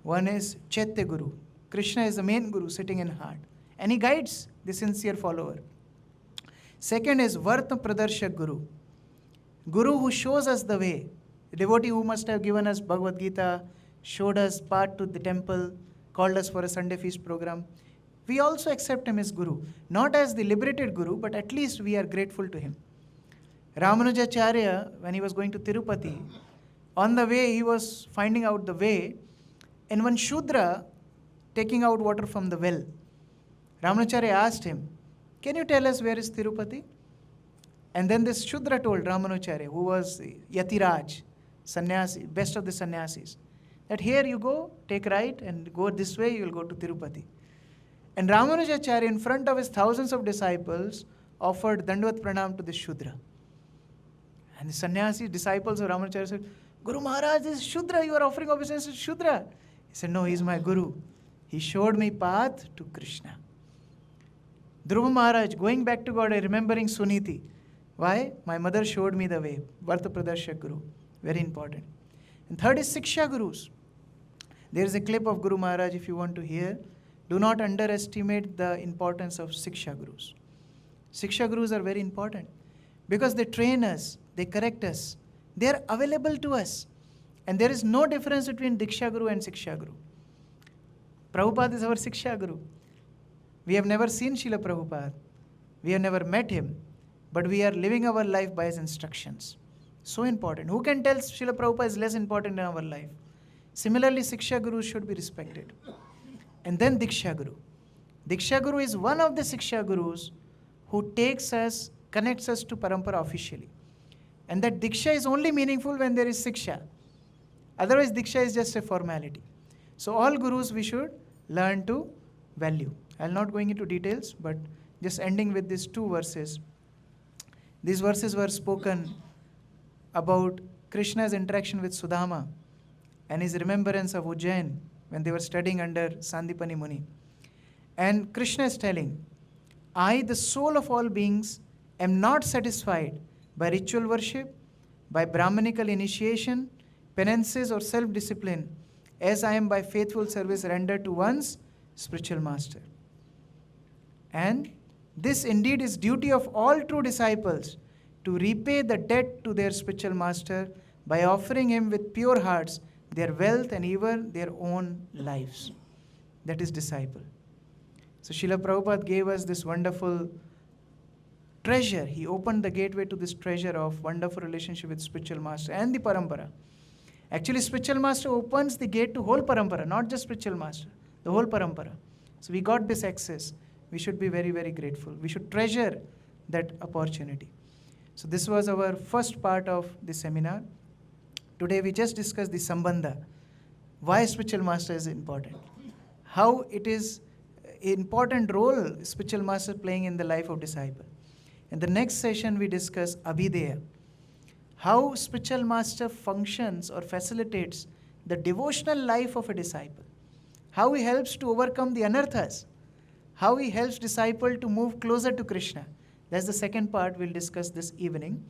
One is Chaitya Guru. Krishna is the main Guru sitting in heart. And he guides the sincere follower. Second is Varta Pradarshak Guru. Guru who shows us the way. The devotee who must have given us Bhagavad Gita, showed us path to the temple, called us for a Sunday feast program. We also accept him as Guru. Not as the liberated Guru, but at least we are grateful to him. Ramanujacharya, when he was going to Tirupati, on the way he was finding out the way, and one Shudra taking out water from the well. Ramanujacharya asked him, can you tell us where is Tirupati? And then this Shudra told Ramanujacharya, who was Yatiraj, sannyasi, best of the sannyasis, that here you go, take right and go this way, you will go to Tirupati. And Ramanujacharya, in front of his thousands of disciples, offered Dandavat Pranam to the Shudra. And the sannyasi disciples of Ramanujacharya said, Guru Maharaj, this is Shudra, you are offering obeisance to Shudra. He said, no, he is my Guru. He showed me path to Krishna. Dhruva Maharaj, going back to God, remembering Suniti. Why? My mother showed me the way. Varta Pradarshak Guru. Very important. And third is Siksha Gurus. There is a clip of Guru Maharaj if you want to hear. Do not underestimate the importance of Siksha Gurus. Siksha Gurus are very important because they train us, they correct us, they are available to us. And there is no difference between Diksha Guru and Siksha Guru. Prabhupada is our Siksha Guru. We have never seen Srila Prabhupada. We have never met him. But we are living our life by his instructions. So important. Who can tell Srila Prabhupada is less important in our life? Similarly, Siksha Gurus should be respected. And then Diksha Guru. Diksha Guru is one of the Siksha Gurus who takes us, connects us to Parampara officially. And that Diksha is only meaningful when there is Siksha. Otherwise, Diksha is just a formality. So all Gurus we should learn to value. I'll not going into details, but just ending with these 2 verses. These verses were spoken about Krishna's interaction with Sudama and his remembrance of Ujjain when they were studying under Sandipani Muni. And Krishna is telling, I, the soul of all beings, am not satisfied by ritual worship, by Brahmanical initiation, penances or self-discipline, as I am by faithful service rendered to one's spiritual master. And this indeed is duty of all true disciples, to repay the debt to their spiritual master by offering him with pure hearts their wealth and even their own lives. That is disciple. So Srila Prabhupada gave us this wonderful treasure. He opened the gateway to this treasure of wonderful relationship with spiritual master and the parampara. Actually, spiritual master opens the gate to whole parampara, not just spiritual master, the whole parampara. So we got this access. We should be very, very grateful. We should treasure that opportunity. So this was our first part of the seminar. Today we just discussed the sambandha. Why spiritual master is important. How it is an important role spiritual master playing in the life of disciple. In the next session we discuss abhideya. How spiritual master functions or facilitates the devotional life of a disciple. How he helps to overcome the anarthas. How he helps disciple to move closer to Krishna. That's the second part we'll discuss this evening.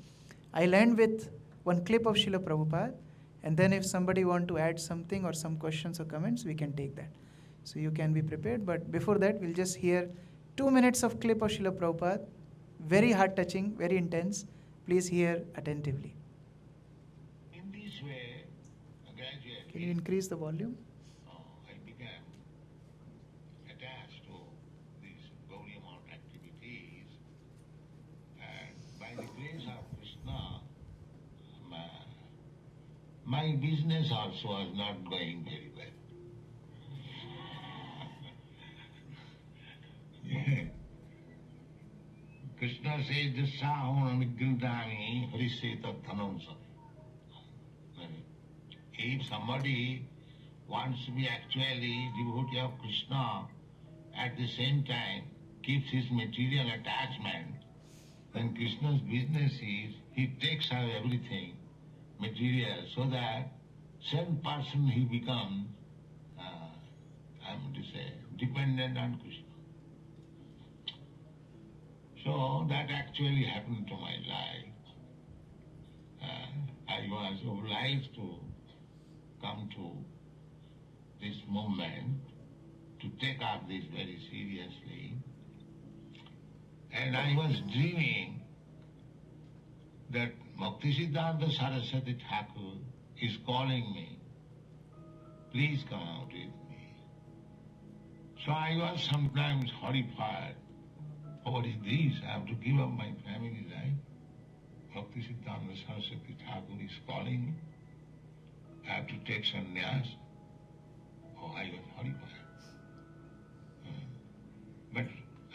I'll end with one clip of Srila Prabhupada, and then if somebody want to add something or some questions or comments, we can take that. So you can be prepared, but before that, we'll just hear 2 minutes of clip of Srila Prabhupada. Very heart-touching, very intense. Please hear attentively. In this way, gradually, Can you increase the volume? I began attached to these Gauriya Math activities, and by the grace of Krishna, my business also was not going very well. Krishna says, Dasahon Amigridami Hariseta Thanamsa. If somebody wants to be actually devotee of Krishna, at the same time keeps his material attachment, then Krishna's business is he takes away everything material so that same person he becomes, I'm going to say, dependent on Krishna. So that actually happened to my life. And I was obliged to come to this movement, to take up this very seriously. And I was dreaming that Bhaktisiddhanta Saraswati Thakur is calling me, please come out with me. So I was sometimes horrified. What is this? I have to give up my family life. Bhaktisiddhanta Saraswati Thakur is calling me. I have to take sannyas. Oh, I was horrified. But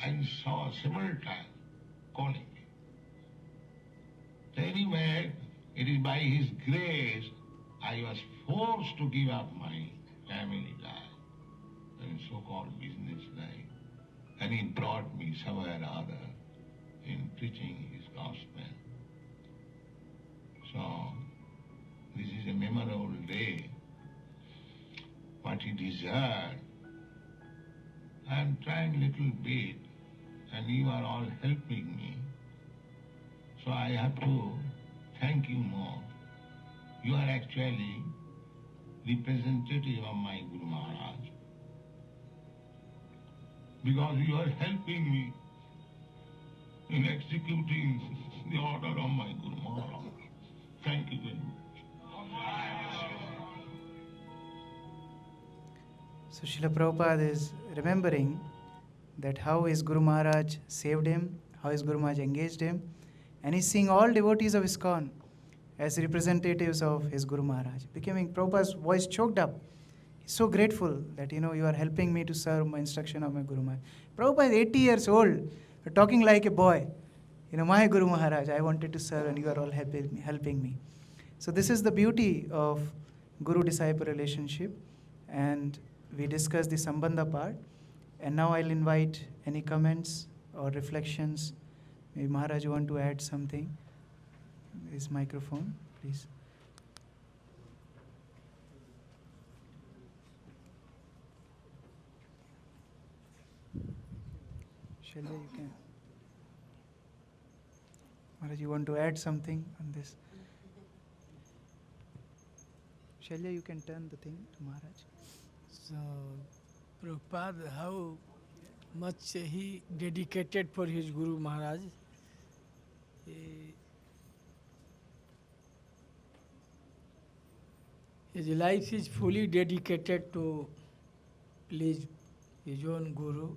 I saw several times calling me. So anyway, it is by his grace I was forced to give up my family life and so-called business life. And he brought me somewhere or other in preaching his gospel. So, this is a memorable day. What he deserved. I am trying a little bit, and you are all helping me. So I have to thank you more. You are actually representative of my Guru Maharaj. Because you are helping me in executing the order of my Guru Maharaj. Thank you very much. So Srila Prabhupada is remembering that how his Guru Maharaj saved him, how his Guru Maharaj engaged him, and he's seeing all devotees of ISKCON as representatives of his Guru Maharaj. Becoming Prabhupada's voice choked up. He's so grateful that, you are helping me to serve my instruction of my Guru Maharaj. Prabhupada is 80 years old, talking like a boy. My Guru Maharaj, I wanted to serve and you are all helping me. So this is the beauty of Guru-disciple relationship. And we discussed the Sambandha part. And now I'll invite any comments or reflections. Maybe Maharaj, you want to add something? His microphone, please. Shalya, you can. Maharaj, you want to add something on this? Shalya, you can turn the thing to Maharaj. So, Prabhupada, how much he dedicated for his Guru Maharaj. His life is fully dedicated to please his own Guru.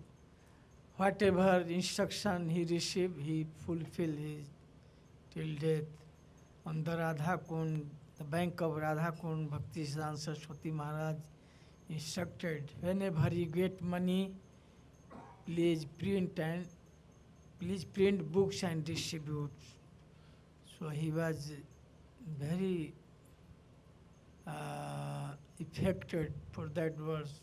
whatever instruction he received, he fulfilled his till death. On the Radha Kund, the bank of Radha Kund, Bhakti Siddhanta Saraswati Maharaj instructed, whenever you get money, please print books and distribute. So he was very affected for that verse.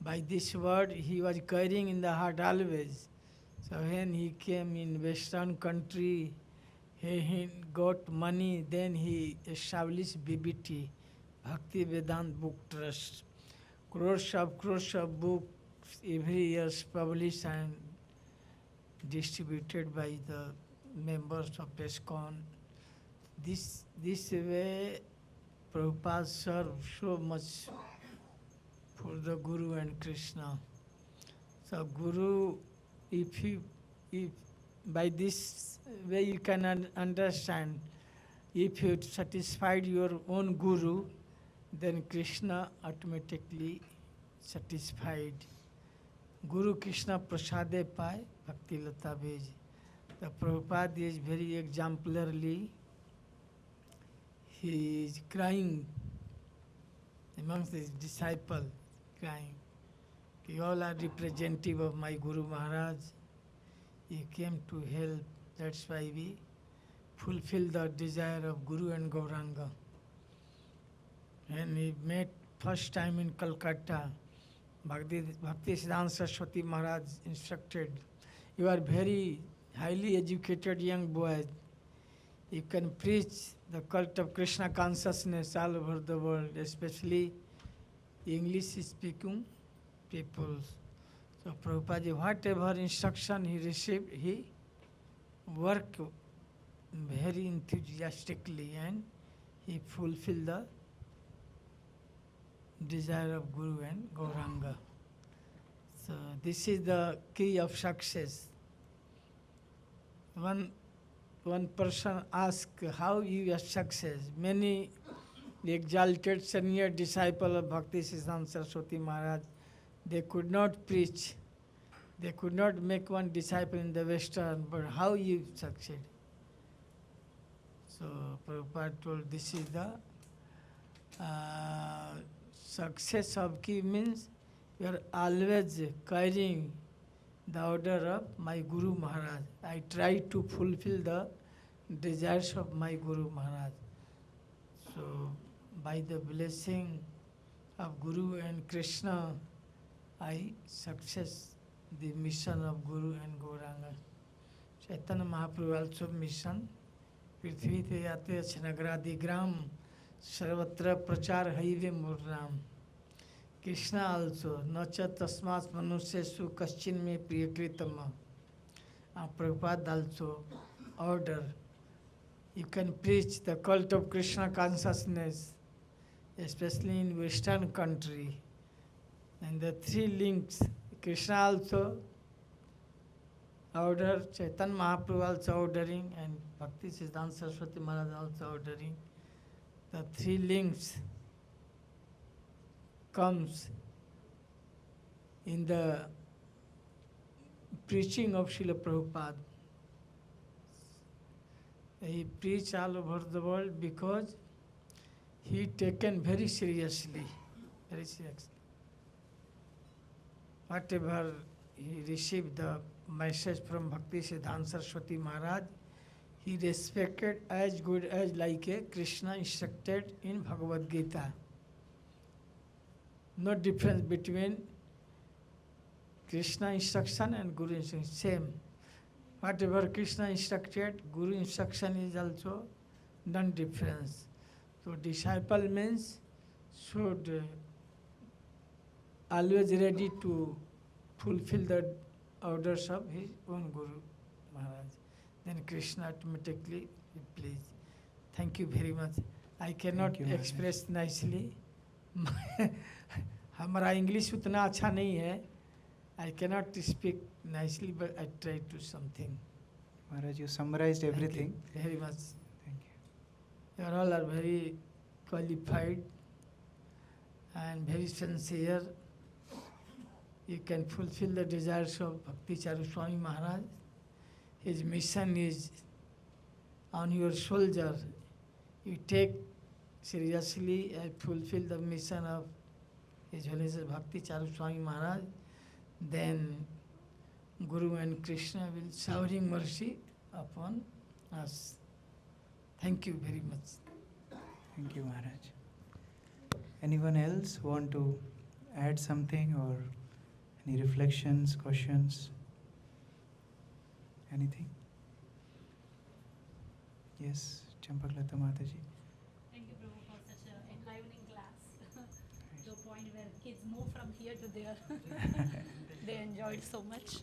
By this word he was carrying in the heart always. So when he came in Western country, he got money, then he established BBT, Bhakti Vedant Book Trust. Crores of books every year published and distributed by the members of ISKCON. This way Prabhupada served so much for the Guru and Krishna. So Guru, if by this way you can understand, if you satisfied your own Guru, then Krishna automatically satisfied. Guru Krishna Prasade Pai Bhakti Lata Bej. The Prabhupada is very exemplarily, he is crying amongst his disciples, crying. You all are representative of my Guru Maharaj. He came to help. That's why we fulfill the desire of Guru and Gauranga. And he met first time in Calcutta. Bhakti Siddhanta Saraswati Maharaj instructed, you are very highly educated young boy. You can preach the cult of Krishna consciousness all over the world, especially English-speaking people. So Prabhupada, whatever instruction he received, he worked very enthusiastically and he fulfilled the desire of Guru and Gauranga. So this is the key of success. One person asked, how you are success? Many exalted senior disciples of Bhakti Siddhanta Saraswati Maharaj, they could not preach. They could not make one disciple in the Western, but how you succeed? So Prabhupada told, this is the success of key means you are always carrying the order of my Guru Maharaj. I try to fulfill the desires of my Guru Maharaj. So by the blessing of Guru and Krishna, I success the mission of Guru and Gauranga. Chaitanya Mahaprabhu also mission. Prithvi te ate achanagradi gram, sarvatra prachar haive murram. Krishna also, nacha tasmas manusyesu kaschin me priyakritama. Prabhupada also order. You can preach the cult of Krishna consciousness, especially in Western country. And the three links, Krishna also order, Chaitanya Mahaprabhu also ordering, and Bhakti Siddhanta Saraswati Maharaj also ordering. The three links comes in the preaching of Srila Prabhupada. He preached all over the world because he taken very seriously. Whatever he received the message from Bhakti Siddhanta Saraswati Maharaj, he respected as good as like a Krishna instructed in Bhagavad Gita. No difference between Krishna instruction and Guru instruction, same. Whatever Krishna instructed, Guru instruction is also non-difference. So disciple means should always ready to fulfill the orders of his own Guru Maharaj. Then Krishna automatically will please. Thank you very much. I cannot express nicely. हमारा English उतना अच्छा नहीं है. I cannot speak nicely, but I try to something. Maharaj, you summarized everything. Thank you very much. Thank you. You all are very qualified and very sincere. you can fulfill the desires of Bhakti Charu Swami Maharaj. His mission is on your shoulder. You take seriously and fulfill the mission of His Holiness Bhakti Charu Swami Maharaj, then Guru and Krishna will showering mercy upon us. Thank you very much. Thank you, Maharaj. Anyone else want to add something or any reflections, questions? Anything? Yes, Champaklata Mataji. Thank you, Prabhu, for such an enlivening class. To a point where kids move from here to there. They enjoyed so much.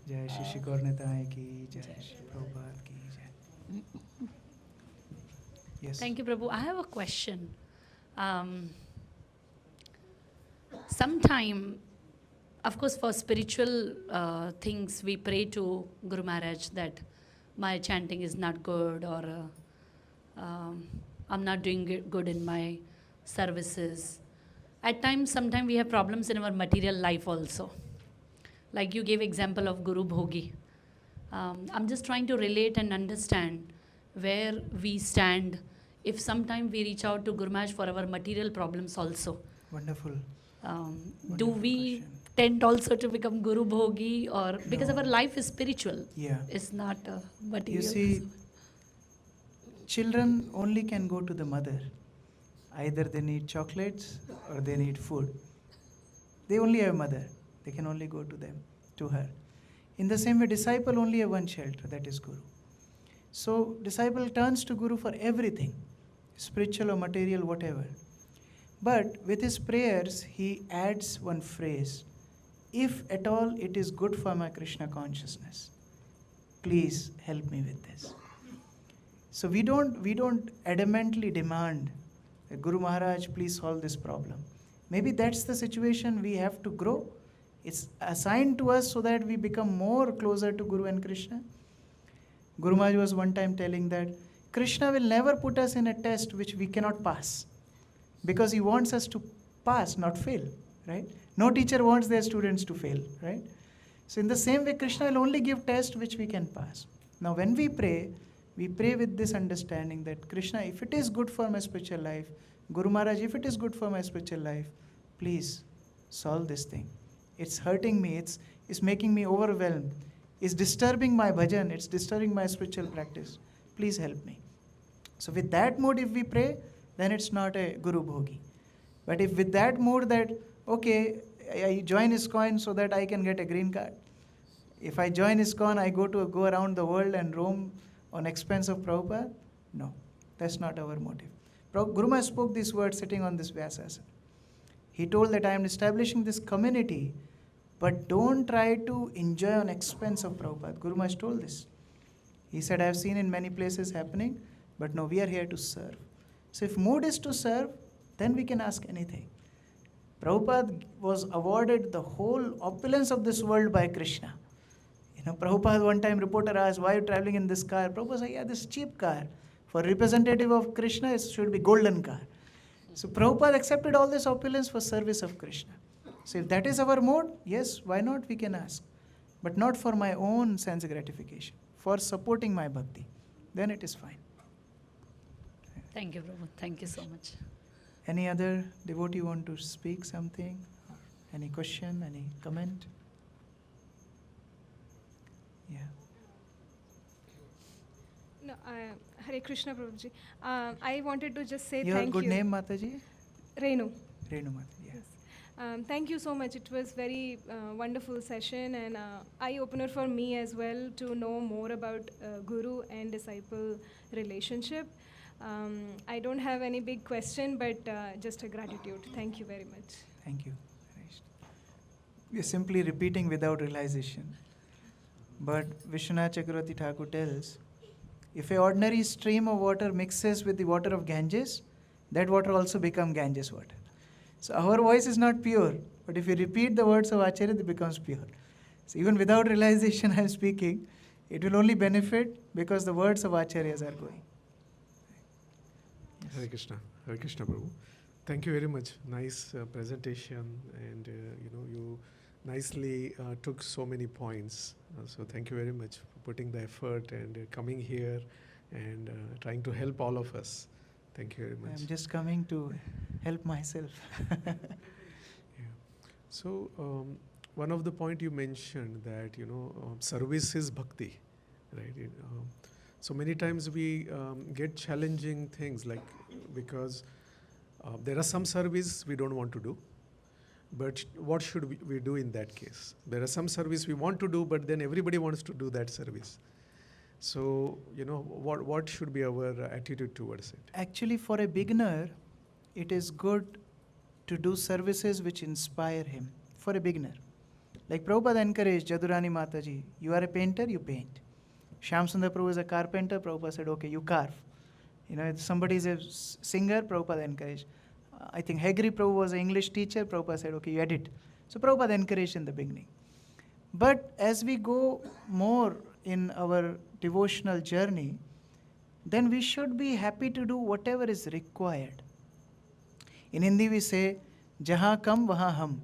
Jai Shri Shri Gaurnitai ki, Jai Shri Prabhupada ki, Jai. Yes. Thank you, Prabhu. I have a question. Sometime, of course, for spiritual things, we pray to Guru Maharaj that my chanting is not good, or I'm not doing good in my services. At times, sometimes we have problems in our material life also. Like you gave example of Guru Bhogi. I'm just trying to relate and understand where we stand if sometime we reach out to Guru Maharaj for our material problems also. Wonderful. Do Wonderful we question. tend also to become Guru Bhogi, or because No. our life is spiritual, Yeah. it's not material? You see, children only can go to the mother. Either they need chocolates or they need food. They only have mother. They can only go to them, to her. In the same way, disciple only have one shelter, that is Guru. So disciple turns to Guru for everything, spiritual or material, whatever. But with his prayers, he adds one phrase: if at all it is good for my Krishna consciousness, please help me with this. So we don't adamantly demand, Guru Maharaj, please solve this problem. Maybe that's the situation we have to grow. It's assigned to us so that we become more closer to Guru and Krishna. Guru Maharaj was one time telling that Krishna will never put us in a test which we cannot pass, because he wants us to pass, not fail, right? No teacher wants their students to fail, right? So in the same way, Krishna will only give tests which we can pass. Now when we pray with this understanding that Krishna, if it is good for my spiritual life, Guru Maharaj, if it is good for my spiritual life, please solve this thing. It's hurting me, it's making me overwhelmed, it's disturbing my bhajan, it's disturbing my spiritual practice. Please help me. So with that mood, if we pray, then it's not a Guru Bhogi. But if with that mood that, okay, I join ISKCON so that I can get a green card. If I join ISKCON, I go around the world and roam on expense of Prabhupada. No, that's not our motive. Guru Maharaj spoke these words sitting on this Vyasasana. He told that I am establishing this community, but don't try to enjoy on expense of Prabhupada. Guru Maharaj told this. He said, I have seen in many places happening, but no, we are here to serve. So if mood is to serve, then we can ask anything. Prabhupada was awarded the whole opulence of this world by Krishna. Prabhupada one time reporter asked, why are you traveling in this car? Prabhupada said, yeah, this cheap car. For representative of Krishna, it should be golden car. So Prabhupada accepted all this opulence for service of Krishna. So if that is our mode, yes, why not? We can ask. But not for my own sense gratification, for supporting my bhakti. Then it is fine. Thank you, Prabhu. Thank you so much. Any other devotee want to speak something? Any question, any comment? Yeah. No, Hare Krishna Prabhuji. I wanted to just say Your thank good you. name, Mataji? Renu. Renu Mataji, yeah. Thank you so much. It was very wonderful session and eye-opener for me as well to know more about Guru and disciple relationship. I don't have any big question, but just a gratitude. Thank you very much. Thank you. We are simply repeating without realization. But Vishwanath Chakravarti Thakur tells, if an ordinary stream of water mixes with the water of Ganges, that water also becomes Ganges water. So our voice is not pure, but if you repeat the words of Acharya, it becomes pure. So even without realization I am speaking, it will only benefit because the words of Acharyas are going. Hare Krishna Prabhu. Thank you very much. Nice presentation, and you nicely took so many points. So thank you very much for putting the effort and coming here and trying to help all of us. Thank you very much. I'm just coming to help myself. So one of the point you mentioned that service is bhakti, right? So many times we get challenging things like because there are some service we don't want to do, but what should we do in that case? There are some service we want to do, but then everybody wants to do that service. So what should be our attitude towards it? Actually, for a beginner, it is good to do services which inspire him. For a beginner, like Prabhupada encouraged Jadurani Mataji, you are a painter, you paint. Shyam Sundar Prabhu is a carpenter, Prabhupada said, okay, you carve. If somebody is a singer, Prabhupada encouraged. I think Hegri Prabhu was an English teacher, Prabhupada said, okay, you edit. So Prabhupada encouraged in the beginning. But as we go more in our devotional journey, then we should be happy to do whatever is required. In Hindi we say, Jahan kam, wahan hum.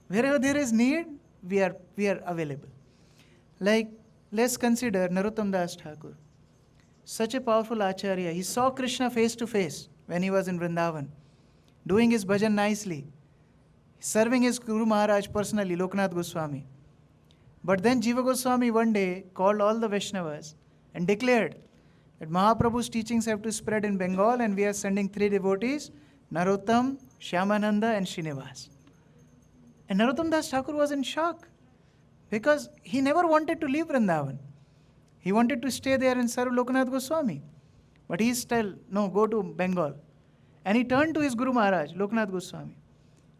Wherever there is need, we are available. Like, let's consider Narottam Das Thakur. Such a powerful Acharya. He saw Krishna face to face when he was in Vrindavan, doing his bhajan nicely, serving his Guru Maharaj personally, Loknath Goswami. But then Jiva Goswami one day called all the Vaishnavas and declared that Mahaprabhu's teachings have to spread in Bengal and we are sending 3 devotees, Narottam, Shyamananda and Srinivas. And Narottam Das Thakur was in shock because he never wanted to leave Vrindavan. He wanted to stay there and serve Loknath Goswami. But he still, no, go to Bengal. And he turned to his Guru Maharaj, Loknath Goswami,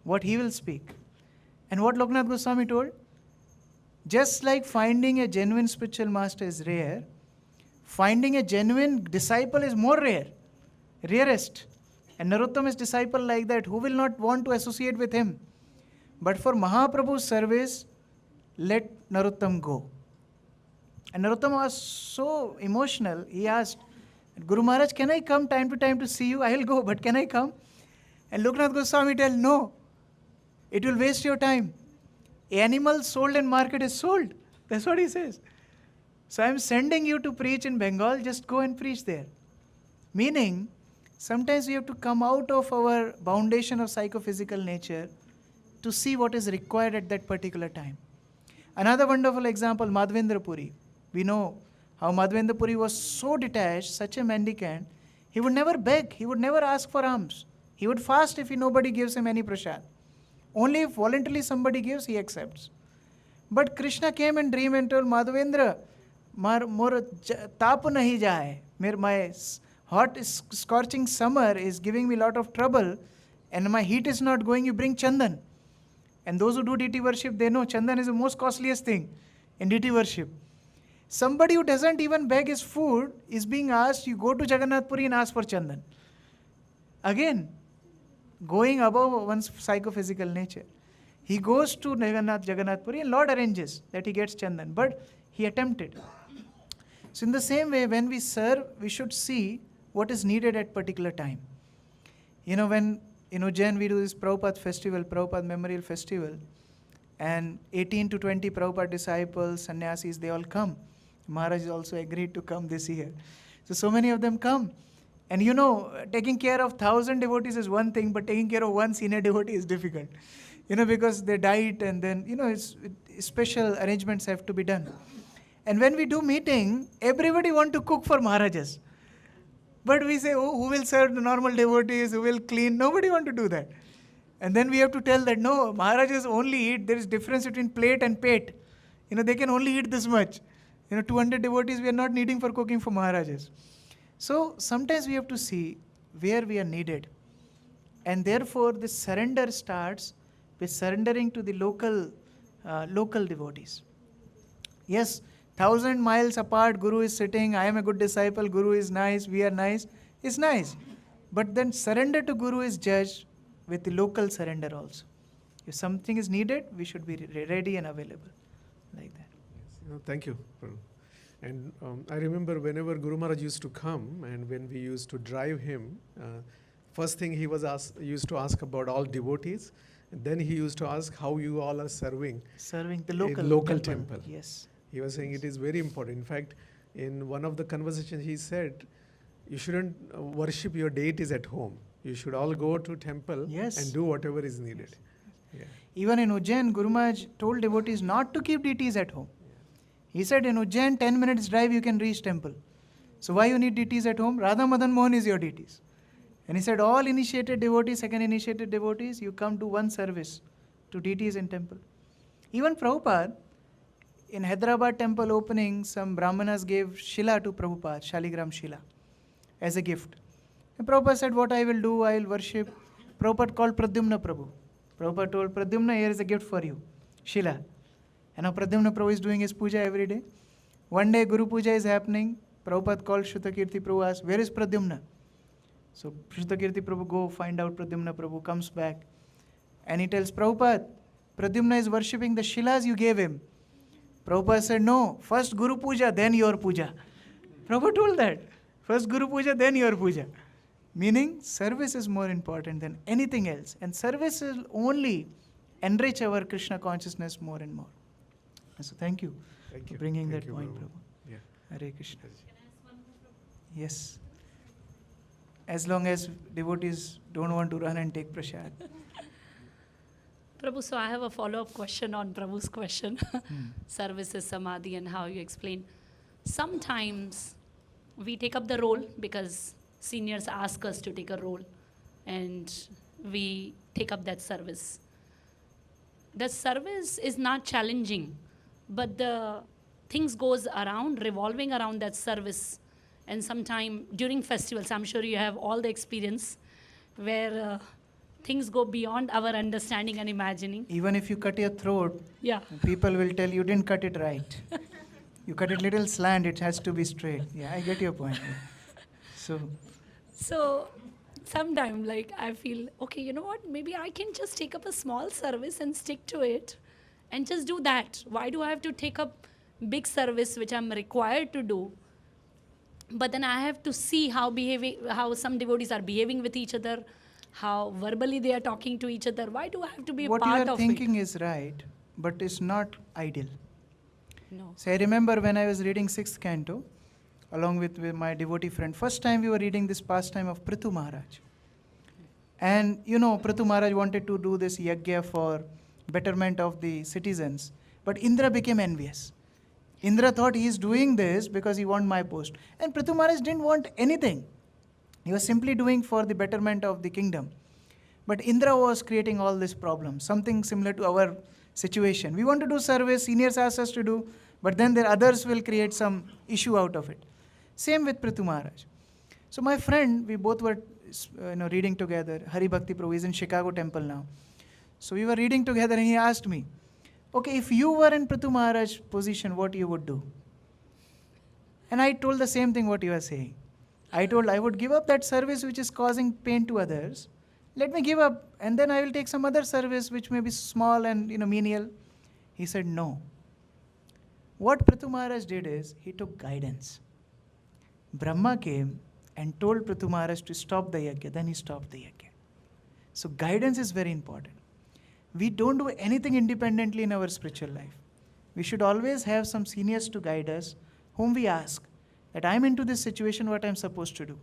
what he will speak. And what Loknath Goswami told? Just like finding a genuine spiritual master is rare, finding a genuine disciple is more rare, rarest. And Narottam is disciple like that. Who will not want to associate with him? But for Mahaprabhu's service, let Narottam go. And Narottam was so emotional, he asked, Guru Maharaj, can I come time to time to see you? I will go, but can I come? And Loknath Goswami tell, no, it will waste your time. Animal sold in market is sold. That's what he says. So I am sending you to preach in Bengal, just go and preach there. Meaning, sometimes we have to come out of our foundation of psychophysical nature to see what is required at that particular time. Another wonderful example, Madhavendra Puri. We know how Madhavendra Puri was so detached, such a mendicant, he would never beg, he would never ask for alms. He would fast if nobody gives him any prasad. Only if voluntarily somebody gives, he accepts. But Krishna came in dream and told Madhavendra, more tap nahi jaye. My hot scorching summer is giving me a lot of trouble and my heat is not going, you bring chandan. And those who do deity worship, they know chandan is the most costliest thing in deity worship. Somebody who doesn't even beg his food is being asked, you go to Jagannath Puri and ask for chandan. Again, going above one's psychophysical nature. He goes to Jagannath Puri and Lord arranges that he gets chandan. But he attempted. So in the same way, when we serve, we should see what is needed at particular time. When Jan we do this Prabhupada festival, Prabhupada Memorial Festival, and 18 to 20 Prabhupada disciples, sannyasis, they all come. Maharaj also agreed to come this year. So many of them come. And taking care of 1,000 devotees is one thing, but taking care of one senior devotee is difficult. Because they diet and then, special arrangements have to be done. And when we do meeting, everybody want to cook for Maharajas. But we say, who will serve the normal devotees, who will clean? Nobody want to do that. And then we have to tell that, no, Maharajas only eat, there is difference between plate and pet. They can only eat this much. 200 devotees we are not needing for cooking for Maharajas. So sometimes we have to see where we are needed. And therefore, the surrender starts with surrendering to the local devotees. Yes, 1,000 miles apart, Guru is sitting, I am a good disciple, Guru is nice, we are nice. It's nice. But then surrender to Guru is judged with the local surrender also. If something is needed, we should be ready and available. Like that. Yes. Thank you. And I remember whenever Guru Maharaj used to come and when we used to drive him, first thing he was used to ask about all devotees And then he used to ask how you all are serving Serving the a local temple. Yes. He was saying it is very important. In fact, in one of the conversations, he said, you shouldn't worship your deities at home. You should all go to temple Yes. and do whatever is needed. Yeah. Even in Ujjain, Guru Maharaj told devotees not to keep deities at home. He said in Ujjain, 10 minutes drive you can reach temple. So why you need deities at home? Radha Madan Mohan is your deities. And he said all initiated devotees, second initiated devotees, you come to one service to deities in temple. Even Prabhupada, in Hyderabad temple opening, some Brahmanas gave Shila to Prabhupada, Shaligram Shila, as a gift. And Prabhupada said, what I will do, I will worship. Prabhupada called Pradyumna Prabhu. Prabhupada told Pradyumna, here is a gift for you, Shila. And now Pradyumna Prabhu is doing his puja every day. One day Guru Puja is happening. Prabhupada called Shrutakirti Prabhu, asked, where is Pradyumna? So Shrutakirti Prabhu go find out Pradyumna Prabhu, comes back. And he tells Prabhupada, Pradyumna is worshipping the Shilas you gave him. Prabhupada said, no, first Guru Puja, then your puja. Prabhupada told that. First Guru Puja, then your puja. Meaning, service is more important than anything else. And service will only enrich our Krishna consciousness more and more. So thank you Thank for you. bringing Thank that you, point, Prabhu. Prabhu. Yeah. Hare Krishna. Yes. As long as devotees don't want to run and take prasad. Prabhu, so I have a follow-up question on Prabhu's question. Services, samadhi, and how you explain. Sometimes we take up the role because seniors ask us to take a role, and we take up that service. The service is not challenging, but the things goes around, revolving around that service. And sometime during festivals, I'm sure you have all the experience where things go beyond our understanding and imagining. Even if you cut your throat, Yeah. people will tell you didn't cut it right. You cut it little slant, it has to be straight. Yeah, I get your point. Yeah. So sometimes, like, I feel, okay, you know what? Maybe I can just take up a small service and stick to it and just do that. Why do I have to take up big service, which I'm required to do? But then I have to see how some devotees are behaving with each other, how verbally they are talking to each other. Why do I have to be a What you part are of thinking is right, but it's not ideal. No. So I remember when I was reading 6th canto, along with my devotee friend, first time we were reading this pastime of Prithu Maharaj. And you know, Prithu Maharaj wanted to do this yajna for betterment of the citizens, but Indra became envious. Indra thought he is doing this because he wants my post. And Prithu Maharaj didn't want anything. He was simply doing for the betterment of the kingdom. But Indra was creating all these problems, something similar to our situation. We want to do service, seniors ask us to do, but then there others will create some issue out of it. Same with Prithu Maharaj. So my friend, we both were reading together. Hari Bhakti Prabhu is in Chicago temple now. So we were reading together and he asked me, okay, if you were in Prithu Maharaj's position, what you would do? And I told the same thing what you are saying. I told I would give up that service which is causing pain to others. Let me give up and then I will take some other service which may be small and menial. He said no. What Prithu Maharaj did is he took guidance. Brahma came and told Prithu Maharaj to stop the yajna. Then he stopped the yajna. So guidance is very important. We don't do anything independently in our spiritual life. We should always have some seniors to guide us, whom we ask that I'm into this situation, what I'm supposed to do.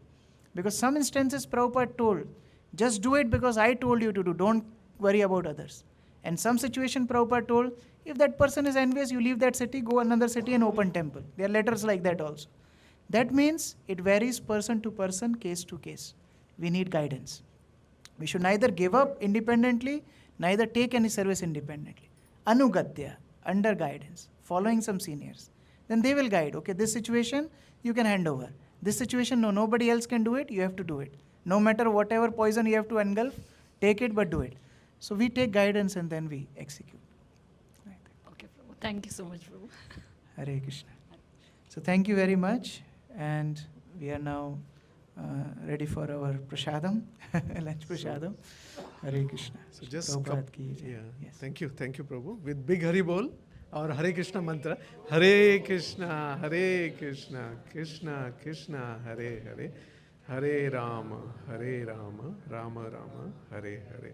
Because some instances Prabhupada told, just do it because I told you to do, don't worry about others. And some situation Prabhupada told, if that person is envious, you leave that city, go another city and open temple. There are letters like that also. That means it varies person to person, case to case. We need guidance. We should neither give up independently, neither take any service independently. Anugatya, under guidance, following some seniors. Then they will guide, okay, this situation you can hand over. This situation, no, nobody else can do it, you have to do it. No matter whatever poison you have to engulf, take it but do it. So we take guidance and then we execute. Okay, Prabhu. Thank you so much, Prabhu. Hare Krishna. So thank you very much. And we are now ready for our prasadam, lunch prasadam. Hare Krishna. So just Prabhupada ki jai. yeah. Yes. Thank you, Prabhu. With big Hari Bol, our Hare Krishna mantra. Hare Krishna, Krishna Krishna, Hare Hare, Hare Rama, Rama Rama, Hare Hare.